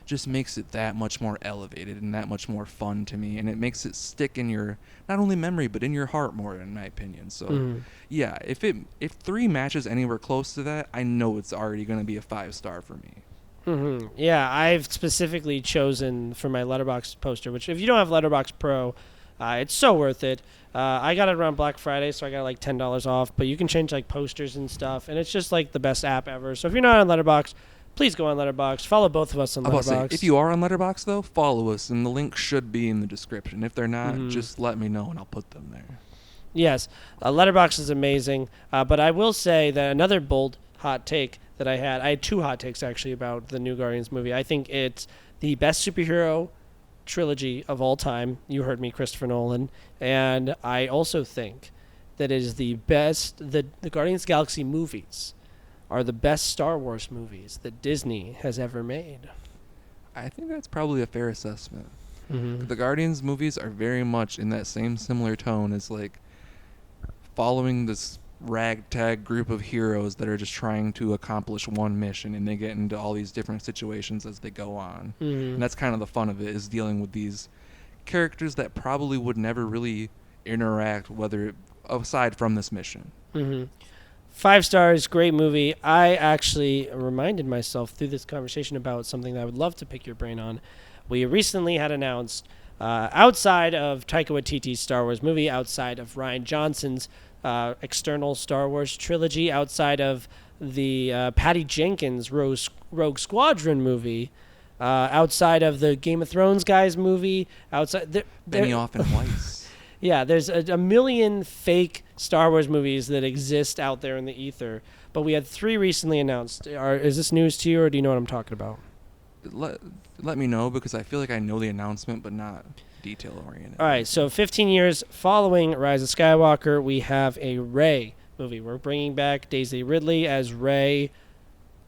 [SPEAKER 2] just makes it that much more elevated and that much more fun to me. And it makes it stick in your, not only memory, but in your heart more, in my opinion. So, yeah, if 3 matches anywhere close to that, I know it's already going to be a 5-star for me.
[SPEAKER 1] Yeah, I've specifically chosen for my Letterboxd poster, which if you don't have Letterboxd Pro, it's so worth it. I got it around Black Friday, so I got like $10 off. But you can change like posters and stuff, and it's just like the best app ever. So if you're not on Letterboxd, please go on Letterboxd. Follow both of us on Letterboxd.
[SPEAKER 2] If you are on Letterboxd, though, follow us, and the link should be in the description. If they're not, just let me know, and I'll put them there.
[SPEAKER 1] Yes, Letterboxd is amazing. But I will say that another bold hot take that I had 2 hot takes actually about the new Guardians movie. I think it's the best superhero trilogy of all time. You heard me, Christopher Nolan. And I also think that it is the best, the Guardians of the Galaxy movies are the best Star Wars movies that Disney has ever made.
[SPEAKER 2] I think that's probably a fair assessment. The Guardians movies are very much in that same similar tone as like following this ragtag group of heroes that are just trying to accomplish one mission, and they get into all these different situations as they go on. And that's kind of the fun of it, is dealing with these characters that probably would never really interact, aside from this mission.
[SPEAKER 1] 5 stars, great movie. I actually reminded myself through this conversation about something that I would love to pick your brain on. We recently had announced, outside of Taika Waititi's Star Wars movie, outside of Rian Johnson's external Star Wars trilogy, outside of the Patty Jenkins Rogue Squadron movie, outside of the Game of Thrones guys movie, outside
[SPEAKER 2] Benioff and Weiss.
[SPEAKER 1] Yeah, there's a million fake Star Wars movies that exist out there in the ether, but we had 3 recently announced. Is this news to you, or do you know what I'm talking about?
[SPEAKER 2] Let me know, because I feel like I know the announcement, but not detail-oriented.
[SPEAKER 1] All right, so 15 years following Rise of Skywalker, we have a Rey movie. We're bringing back Daisy Ridley as Rey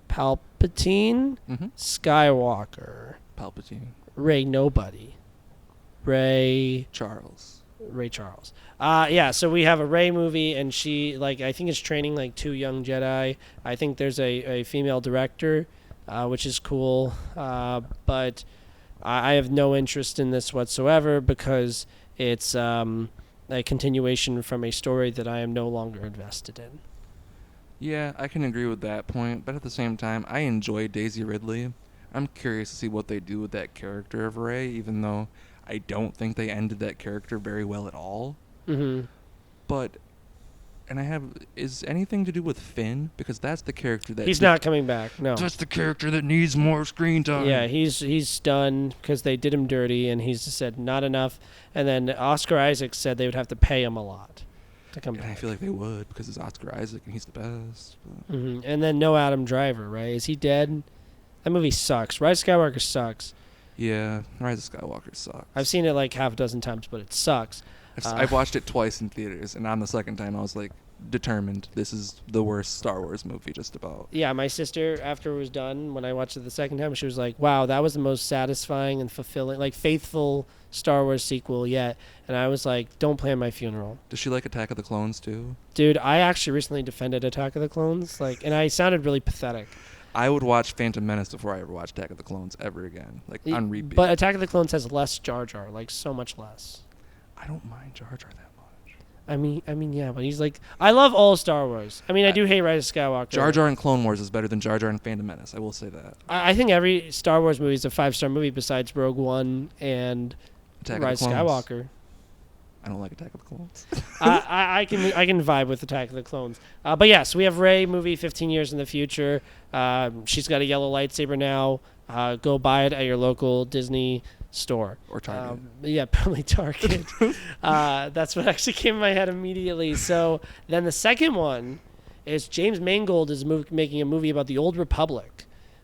[SPEAKER 1] Palpatine Skywalker.
[SPEAKER 2] Palpatine.
[SPEAKER 1] Rey Nobody. Ray
[SPEAKER 2] Charles.
[SPEAKER 1] Yeah, so we have a Rey movie, and she, I think is training, 2 young Jedi. I think there's a female director, which is cool. But I have no interest in this whatsoever because it's a continuation from a story that I am no longer invested in.
[SPEAKER 2] Yeah, I can agree with that point, but at the same time, I enjoy Daisy Ridley. I'm curious to see what they do with that character of Rey, even though I don't think they ended that character very well at all.
[SPEAKER 1] Mm-hmm.
[SPEAKER 2] But, is anything to do with Finn? Because that's the character that...
[SPEAKER 1] He's not coming back, no.
[SPEAKER 2] That's the character that needs more screen time.
[SPEAKER 1] Yeah, he's done because they did him dirty, and he's just said not enough. And then Oscar Isaac said they would have to pay him a lot to come back.
[SPEAKER 2] And I feel like they would because it's Oscar Isaac and he's the best.
[SPEAKER 1] Mm-hmm. And then no Adam Driver, right? Is he dead? That movie sucks. Rise of Skywalker sucks.
[SPEAKER 2] Yeah, Rise of Skywalker sucks.
[SPEAKER 1] I've seen it half a dozen times, but it sucks.
[SPEAKER 2] I've watched it twice in theaters, and on the second time I was determined this is the worst Star Wars movie just about.
[SPEAKER 1] Yeah, my sister, after it was done, when I watched it the second time, she was like, wow, that was the most satisfying and fulfilling, faithful Star Wars sequel yet. And I was like, don't plan my funeral.
[SPEAKER 2] Does she like Attack of the Clones too?
[SPEAKER 1] Dude, I actually recently defended Attack of the Clones, and I sounded really pathetic.
[SPEAKER 2] I would watch Phantom Menace before I ever watch Attack of the Clones ever again, on repeat.
[SPEAKER 1] But Attack of the Clones has less Jar Jar, so much less.
[SPEAKER 2] I don't mind Jar Jar that much.
[SPEAKER 1] I mean, yeah, but he's I love all Star Wars. I do hate Rise of Skywalker.
[SPEAKER 2] Jar Jar in Clone Wars is better than Jar Jar in Phantom Menace. I will say that.
[SPEAKER 1] I think every Star Wars movie is a 5-star movie besides Rogue One and Rise of Skywalker.
[SPEAKER 2] I don't like Attack of the Clones.
[SPEAKER 1] I can vibe with Attack of the Clones. But yes, we have Rey movie 15 years in the future. She's got a yellow lightsaber now. Go buy it at your local Disney store.
[SPEAKER 2] Or Target.
[SPEAKER 1] Yeah, probably Target. That's what actually came in my head immediately. So then the second one is James Mangold is making a movie about the Old Republic.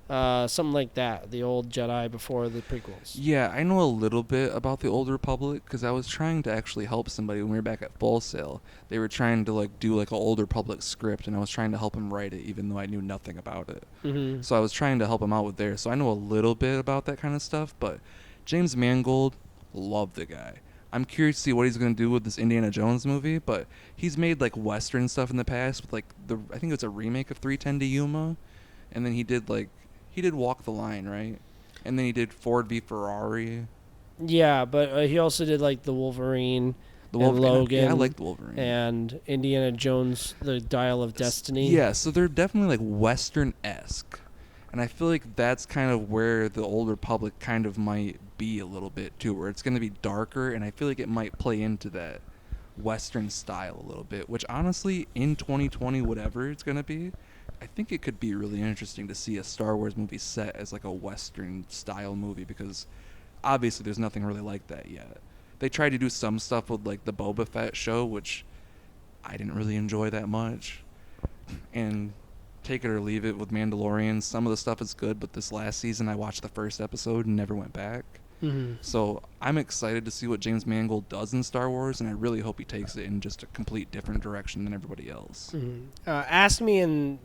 [SPEAKER 1] Something like that, the old Jedi before the prequels.
[SPEAKER 2] Yeah, I know a little bit about the Old Republic because I was trying to actually help somebody when we were back at Full Sail. They were trying to do an Old Republic script, and I was trying to help him write it, even though I knew nothing about it.
[SPEAKER 1] Mm-hmm.
[SPEAKER 2] So I was trying to help him out with theirs. So I know a little bit about that kind of stuff. But James Mangold, love the guy. I'm curious to see what he's going to do with this Indiana Jones movie. But he's made Western stuff in the past with I think it was a remake of 3:10 to Yuma, and then he did Walk the Line, right? And then he did Ford v Ferrari.
[SPEAKER 1] Yeah, but he also did the Wolverine, and Logan.
[SPEAKER 2] Yeah, I like the Wolverine.
[SPEAKER 1] And Indiana Jones, the Dial of Destiny.
[SPEAKER 2] Yeah, so they're definitely Western-esque. And I feel like that's kind of where the Old Republic kind of might be a little bit too, where it's going to be darker, and I feel like it might play into that Western style a little bit, which honestly, in 2020, whatever it's going to be, I think it could be really interesting to see a Star Wars movie set as a Western style movie, because obviously there's nothing really like that yet. They tried to do some stuff with the Boba Fett show, which I didn't really enjoy that much. And take it or leave it with Mandalorian, some of the stuff is good, but this last season I watched the first episode and never went back.
[SPEAKER 1] Mm-hmm.
[SPEAKER 2] So I'm excited to see what James Mangold does in Star Wars, and I really hope he takes it in just a complete different direction than everybody else.
[SPEAKER 1] Mm-hmm. Ask me in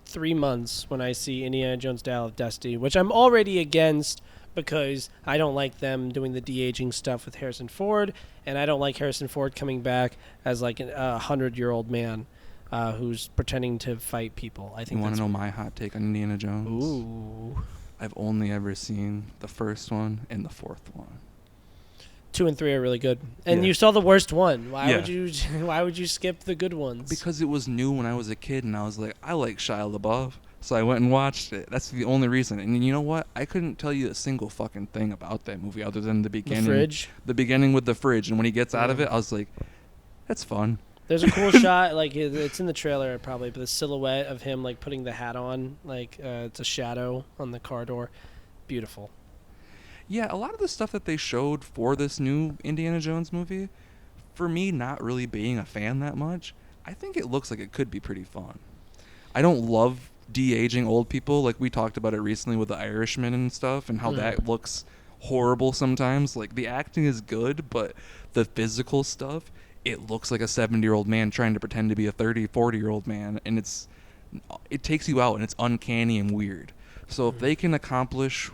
[SPEAKER 1] 3 months when I see Indiana Jones Dial of Destiny, which I'm already against because I don't like them doing the de-aging stuff with Harrison Ford, and I don't like Harrison Ford coming back as a 100-year-old man who's pretending to fight people. I think.
[SPEAKER 2] You want to know my hot take on Indiana Jones?
[SPEAKER 1] Ooh.
[SPEAKER 2] I've only ever seen the first one and the fourth one.
[SPEAKER 1] 2 and 3 are really good, and
[SPEAKER 2] Yeah.
[SPEAKER 1] you saw the worst one. Why
[SPEAKER 2] Yeah.
[SPEAKER 1] would you? Why would you skip the good ones?
[SPEAKER 2] Because it was new when I was a kid, and I was like, I like Shia LaBeouf, so I went and watched it. That's the only reason. And you know what? I couldn't tell you a single fucking thing about that movie other than the beginning.
[SPEAKER 1] The fridge.
[SPEAKER 2] The beginning with the fridge, and when he gets out of it, I was like, that's fun.
[SPEAKER 1] There's a cool shot, it's in the trailer probably, but the silhouette of him putting the hat on, it's a shadow on the car door. Beautiful.
[SPEAKER 2] Yeah, a lot of the stuff that they showed for this new Indiana Jones movie, for me not really being a fan that much, I think it looks like it could be pretty fun. I don't love de-aging old people, we talked about it recently with the Irishman and stuff, and how that looks horrible sometimes. Like, the acting is good, but the physical stuff, it looks like a 70-year-old man trying to pretend to be a 30, 40-year-old man, and it takes you out, and it's uncanny and weird. So if they can accomplish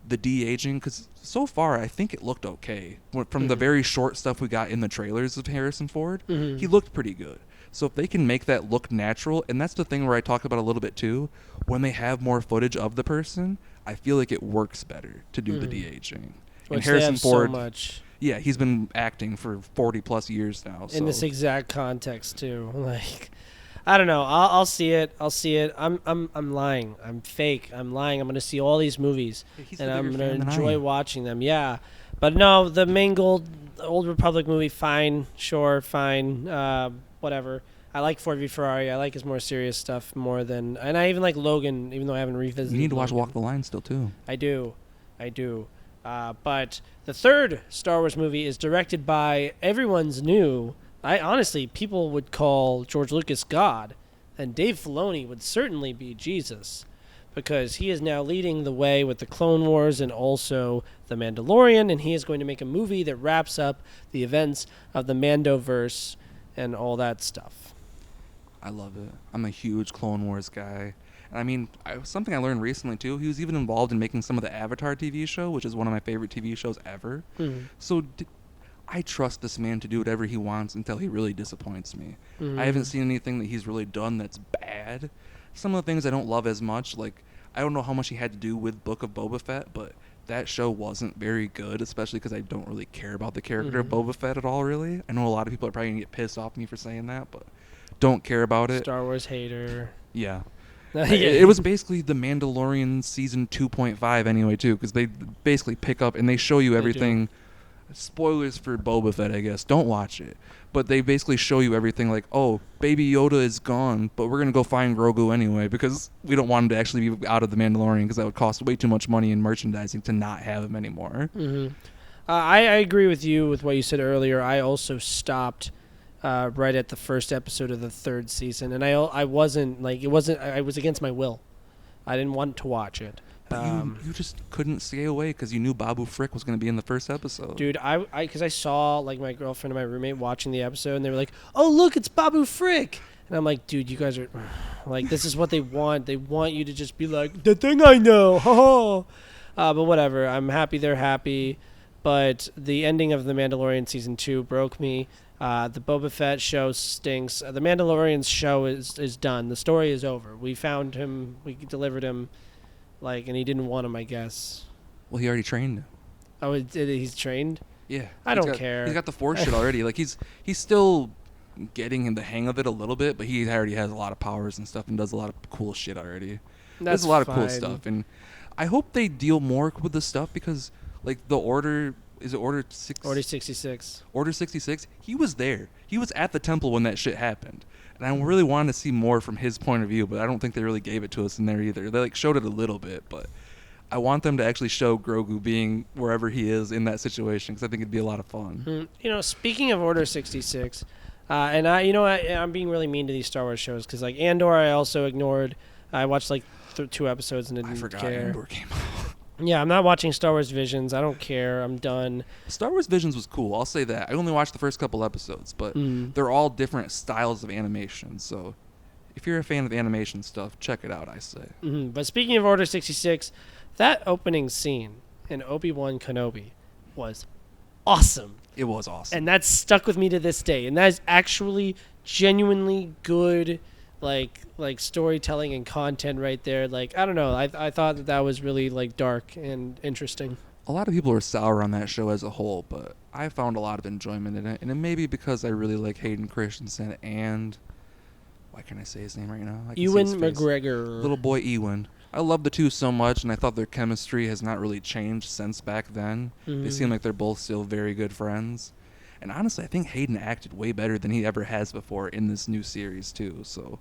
[SPEAKER 2] the de-aging, because so far I think it looked okay. From the very short stuff we got in the trailers of Harrison Ford, he looked pretty good. So if they can make that look natural, and that's the thing where I talk about a little bit too, when they have more footage of the person, I feel like it works better to do the de-aging.
[SPEAKER 1] Which
[SPEAKER 2] and Harrison Ford,
[SPEAKER 1] so much.
[SPEAKER 2] Yeah, he's been acting for 40 plus years now.
[SPEAKER 1] In this exact context too. Like, I don't know. I'll see it. I'm lying. I'm fake. I'm lying. I'm gonna see all these movies, and I'm gonna enjoy watching them. Yeah, but no, the Mangled Old Republic movie, fine, sure, fine, whatever. I like Ford v Ferrari. I like his more serious stuff more than, and I even like Logan, even though I haven't revisited.
[SPEAKER 2] You need to watch
[SPEAKER 1] Logan.
[SPEAKER 2] Walk the Line still too.
[SPEAKER 1] I do. But the third Star Wars movie is directed by everyone's new. Honestly, people would call George Lucas God, and Dave Filoni would certainly be Jesus, because he is now leading the way with the Clone Wars and also the Mandalorian, and he is going to make a movie that wraps up the events of the Mandoverse and all that stuff.
[SPEAKER 2] I love it. I'm a huge Clone Wars guy. And I mean, something I learned recently too, he was even involved in making some of the Avatar TV show, which is one of my favorite TV shows ever. So I trust this man to do whatever he wants until he really disappoints me. I haven't seen anything that he's really done that's bad. Some of the things I don't love as much, like, I don't know how much he had to do with Book of Boba Fett, but that show wasn't very good, especially because I don't really care about the character of Boba Fett at all, really. I know a lot of people are probably going to get pissed off at me for saying that, but don't care about it.
[SPEAKER 1] Star Wars hater.
[SPEAKER 2] Yeah. It was basically the Mandalorian season 2.5 anyway, too, because they basically pick up and they show you everything. Spoilers for Boba Fett, I guess. Don't watch it. But they basically show you everything like, oh, Baby Yoda is gone, but we're going to go find Grogu anyway because we don't want him to actually be out of the Mandalorian because that would cost way too much money in merchandising to not have him anymore.
[SPEAKER 1] I agree with you with what you said earlier. I also stopped right at the first episode of the third season, and I wasn't like, I was against my will. I didn't want to watch it.
[SPEAKER 2] But you just couldn't stay away because you knew Babu Frick was going to be in the first episode.
[SPEAKER 1] Dude, because I saw like my girlfriend and my roommate watching the episode, and they were like, "Oh, look, it's Babu Frick," and I'm like, "Dude, you guys are like, this is what they want. They want you to just be like the thing I know." But whatever. I'm happy they're happy. But the ending of The Mandalorian season 2 broke me. The Boba Fett show stinks. The Mandalorian show is done. The story is over. We found him. We delivered him. Like, and he didn't want him, I guess.
[SPEAKER 2] Well, he already trained him.
[SPEAKER 1] Oh, he's trained?
[SPEAKER 2] Yeah.
[SPEAKER 1] I don't care.
[SPEAKER 2] He's got the Force shit already. Like, he's still getting in the hang of it a little bit, but he already has a lot of powers and stuff and does a lot of cool shit already. There's a lot of cool stuff. And I hope they deal more with the stuff because, like, the Order... Is it Order
[SPEAKER 1] 66?
[SPEAKER 2] Order 66? He was there. He was at the temple when that shit happened. And I really wanted to see more from his point of view, but I don't think they really gave it to us in there either. They like showed it a little bit, but I want them to actually show Grogu being wherever he is in that situation because I think it'd be a lot of fun.
[SPEAKER 1] Speaking of Order 66, and I'm being really mean to these Star Wars shows because like Andor, I also ignored. I watched like 2 episodes and didn't care.
[SPEAKER 2] I forgot Andor came out.
[SPEAKER 1] Yeah, I'm not watching Star Wars Visions. I don't care. I'm done.
[SPEAKER 2] Star Wars Visions was cool. I'll say that. I only watched the first couple episodes, but they're all different styles of animation. So if you're a fan of animation stuff, check it out, I say.
[SPEAKER 1] But speaking of Order 66, that opening scene in Obi-Wan Kenobi was awesome.
[SPEAKER 2] It was awesome.
[SPEAKER 1] And that's stuck with me to this day. And that is actually genuinely good like storytelling and content right there. Like, I don't know. I thought that was really like dark and interesting.
[SPEAKER 2] A lot of people are sour on that show as a whole, but I found a lot of enjoyment in it. And it may be because I really like Hayden Christensen and why can't I say his name right now?
[SPEAKER 1] Ewan McGregor.
[SPEAKER 2] Little boy Ewan. I love the two so much, and I thought their chemistry has not really changed since back then. They seem like they're both still very good friends. And honestly, I think Hayden acted way better than he ever has before in this new series, too. So,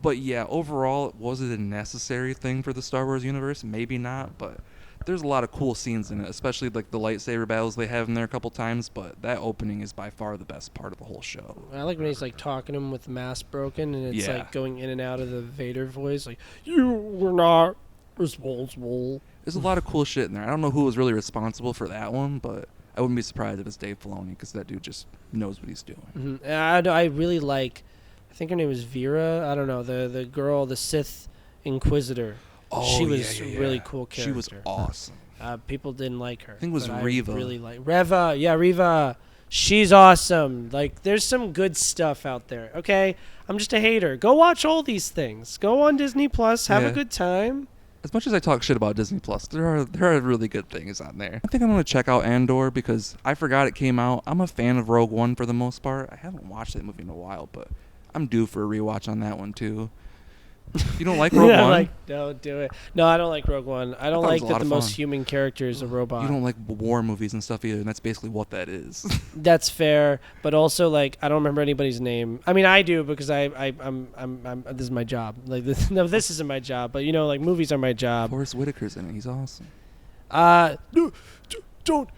[SPEAKER 2] But yeah, overall, was it a necessary thing for the Star Wars universe? Maybe not, but there's a lot of cool scenes in it, especially like the lightsaber battles they have in there a couple times, but that opening is by far the best part of the whole show.
[SPEAKER 1] I like when he's like talking to him with the mask broken, and it's like going in and out of the Vader voice, like, "You were not Responsible.
[SPEAKER 2] There's a lot of cool shit in there. I don't know who was really responsible for that one, but I wouldn't be surprised if it's Dave Filoni because that dude just knows what he's doing.
[SPEAKER 1] Mm-hmm. I really like, I think her name was Vera. I don't know, the girl, the Sith Inquisitor.
[SPEAKER 2] Oh,
[SPEAKER 1] she was
[SPEAKER 2] yeah.
[SPEAKER 1] a really cool character.
[SPEAKER 2] She was awesome.
[SPEAKER 1] People didn't like her.
[SPEAKER 2] I think it was
[SPEAKER 1] Reva.
[SPEAKER 2] Reva.
[SPEAKER 1] I really like Reva. Yeah, Reva. She's awesome. Like, there's some good stuff out there. Okay, I'm just a hater. Go watch all these things. Go on Disney Plus. Have a good time.
[SPEAKER 2] As much as I talk shit about Disney Plus, there are really good things on there. I think I'm gonna check out Andor because I forgot it came out. I'm a fan of Rogue One for the most part. I haven't watched that movie in a while, but I'm due for a rewatch on that one too. You don't like Rogue One?
[SPEAKER 1] Like, don't do it. No, I don't like Rogue One. I don't like that the most human character is a robot.
[SPEAKER 2] You don't like war movies and stuff either, and that's basically what that is.
[SPEAKER 1] That's fair, but also, like, I don't remember anybody's name. I mean, I do because I'm this is my job. Like, this isn't my job, but like, movies are my job.
[SPEAKER 2] Forrest Whitaker's in it. He's awesome.
[SPEAKER 1] No, don't.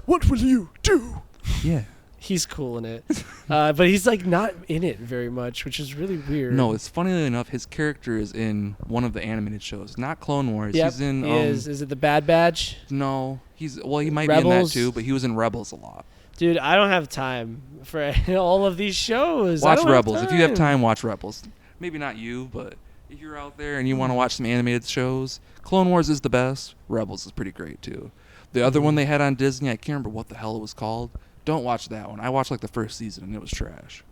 [SPEAKER 1] What will you do?
[SPEAKER 2] Yeah.
[SPEAKER 1] He's cool in it, but he's like not in it very much, which is really weird.
[SPEAKER 2] No, it's funnily enough, his character is in one of the animated shows, not Clone Wars.
[SPEAKER 1] Yep,
[SPEAKER 2] he's in.
[SPEAKER 1] Is it the Bad Batch?
[SPEAKER 2] No, he might
[SPEAKER 1] Rebels?
[SPEAKER 2] be in that too, but he was in Rebels a lot.
[SPEAKER 1] Dude, I don't have time for all of these shows.
[SPEAKER 2] Watch Rebels if you have time. Watch Rebels. Maybe not you, but if you're out there and you want to watch some animated shows, Clone Wars is the best. Rebels is pretty great too. The other one they had on Disney, I can't remember what the hell it was called. Don't watch that one. I watched like the first season and it was trash.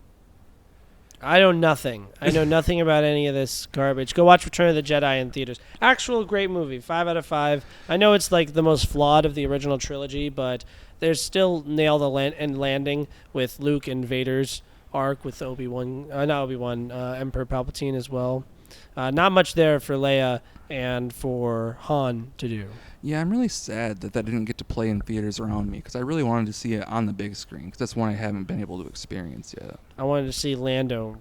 [SPEAKER 1] I know nothing. I know nothing about any of this garbage. Go watch Return of the Jedi in theaters. Actual great movie. 5 out of 5. I know it's like the most flawed of the original trilogy, but there's still nail the landing with Luke and Vader's arc with Emperor Palpatine as well. Not much there for Leia and for Han to do.
[SPEAKER 2] Yeah, I'm really sad that didn't get to play in theaters around me because I really wanted to see it on the big screen because that's one I haven't been able to experience yet.
[SPEAKER 1] I wanted to see Lando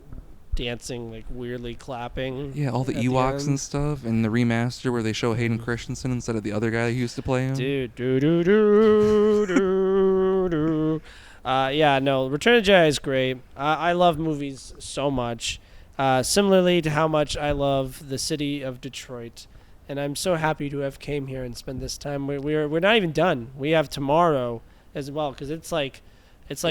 [SPEAKER 1] dancing, like weirdly clapping.
[SPEAKER 2] Yeah, all the Ewoks and stuff, and the remaster where they show Hayden Christensen instead of the other guy who used to play him.
[SPEAKER 1] Yeah, no, Return of the Jedi is great. I love movies so much. Similarly to how much I love the city of Detroit. And I'm so happy to have came here and spend this time. We're not even done. We have tomorrow as well because it's like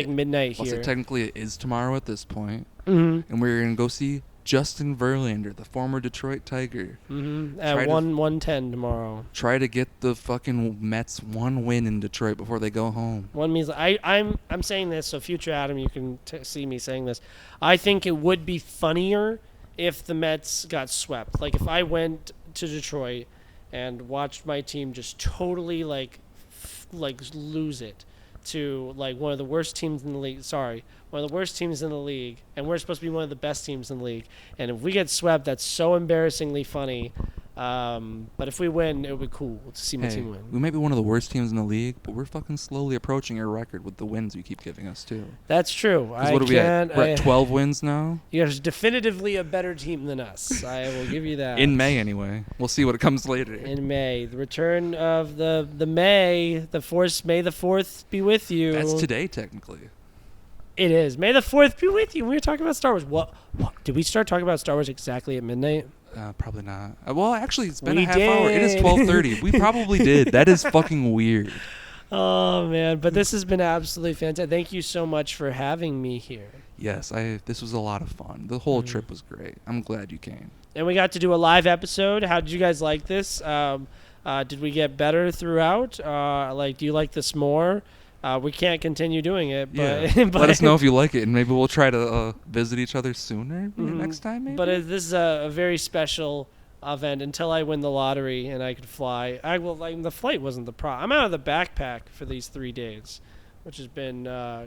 [SPEAKER 1] midnight here.
[SPEAKER 2] Also, technically, it is tomorrow at this point.
[SPEAKER 1] Mm-hmm.
[SPEAKER 2] And we're gonna go see Justin Verlander, the former Detroit Tiger.
[SPEAKER 1] Mm-hmm. At 1:10 tomorrow.
[SPEAKER 2] Try to get the fucking Mets one win in Detroit before they go home.
[SPEAKER 1] One means I'm saying this so future Adam, you can see me saying this. I think it would be funnier if the Mets got swept. Like if I went to Detroit and watched my team just totally like lose it to like one of the worst teams in the league. One of the worst teams in the league, and we're supposed to be one of the best teams in the league. And if we get swept, that's so embarrassingly funny. But if we win, it would be cool to see my team win.
[SPEAKER 2] We might be one of the worst teams in the league, but we're fucking slowly approaching our record with the wins you keep giving us too.
[SPEAKER 1] That's true.
[SPEAKER 2] What are we at? We're at 12 wins now.
[SPEAKER 1] You guys are definitively a better team than us. I will give you that.
[SPEAKER 2] In May, anyway. We'll see what comes later.
[SPEAKER 1] In May, the return of the May, the Force. May the 4th be with you.
[SPEAKER 2] That's today, technically.
[SPEAKER 1] It is. May the 4th be with you. We were talking about Star Wars. What? Did we start talking about Star Wars exactly at midnight?
[SPEAKER 2] Probably not. Well, actually, it's been
[SPEAKER 1] a
[SPEAKER 2] half hour. It is 12:30. We probably did. That is fucking weird.
[SPEAKER 1] Oh, man. But this has been absolutely fantastic. Thank you so much for having me here.
[SPEAKER 2] Yes, this was a lot of fun. The whole trip was great. I'm glad you came.
[SPEAKER 1] And we got to do a live episode. How did you guys like this? Did we get better throughout? Do you like this more? We can't continue doing it, but,
[SPEAKER 2] yeah. But let us know if you like it, and maybe we'll try to visit each other sooner next time. Maybe.
[SPEAKER 1] But this is a very special event until I win the lottery and I can fly. The flight wasn't the problem. I'm out of the backpack for these 3 days, which has been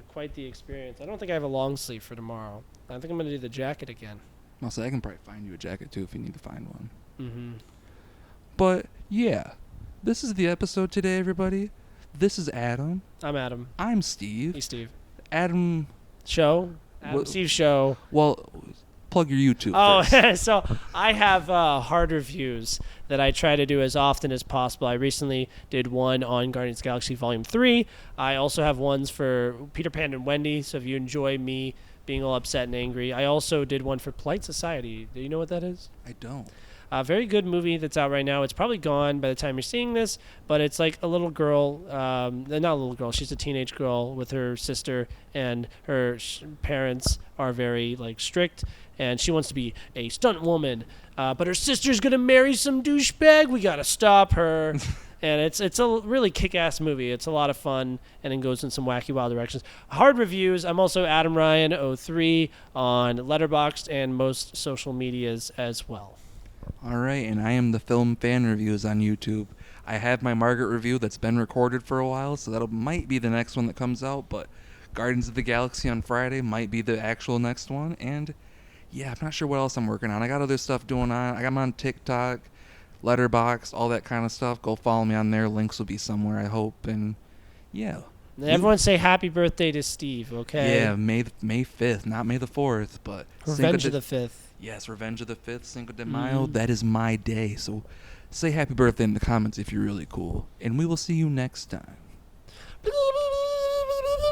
[SPEAKER 1] quite the experience. I don't think I have a long sleeve for tomorrow. I think I'm going to do the jacket again.
[SPEAKER 2] Also, I can probably find you a jacket too if you need to find one.
[SPEAKER 1] Mm-hmm.
[SPEAKER 2] But yeah, this is the episode today, everybody. This is Adam.
[SPEAKER 1] I'm Adam.
[SPEAKER 2] I'm Steve.
[SPEAKER 1] Hey, Steve.
[SPEAKER 2] Adam.
[SPEAKER 1] Show. Adam Steve Show.
[SPEAKER 2] Well, plug your YouTube first.
[SPEAKER 1] So I have hard reviews that I try to do as often as possible. I recently did one on Guardians of the Galaxy Volume 3. I also have ones for Peter Pan and Wendy, so if you enjoy me being all upset and angry. I also did one for Polite Society. Do you know what that is?
[SPEAKER 2] I don't.
[SPEAKER 1] Very good movie that's out right now. It's probably gone by the time you're seeing this, but it's like a little girl, not a little girl, she's a teenage girl with her sister, and her parents are very like strict, and she wants to be a stunt woman, but her sister's gonna marry some douchebag. We gotta stop her. And it's a really kick-ass movie. It's a lot of fun, and it goes in some wacky, wild directions. Hard reviews. I'm also Adam Ryan 03 on Letterboxd and most social medias as well.
[SPEAKER 2] All right, and I am the Film Fan Reviews on YouTube. I have my Margaret review that's been recorded for a while, so that might be the next one that comes out, but Guardians of the Galaxy on Friday might be the actual next one, and yeah, I'm not sure what else I'm working on. I got other stuff doing on. I'm on TikTok, Letterboxd, all that kind of stuff. Go follow me on there. Links will be somewhere, I hope, and yeah.
[SPEAKER 1] Everyone say happy birthday to Steve, okay?
[SPEAKER 2] Yeah, May 5th, not May the 4th, but
[SPEAKER 1] Revenge of the 5th.
[SPEAKER 2] Yes, Revenge of the 5th, Cinco de Mayo. That is my day. So say happy birthday in the comments if you're really cool. And we will see you next time.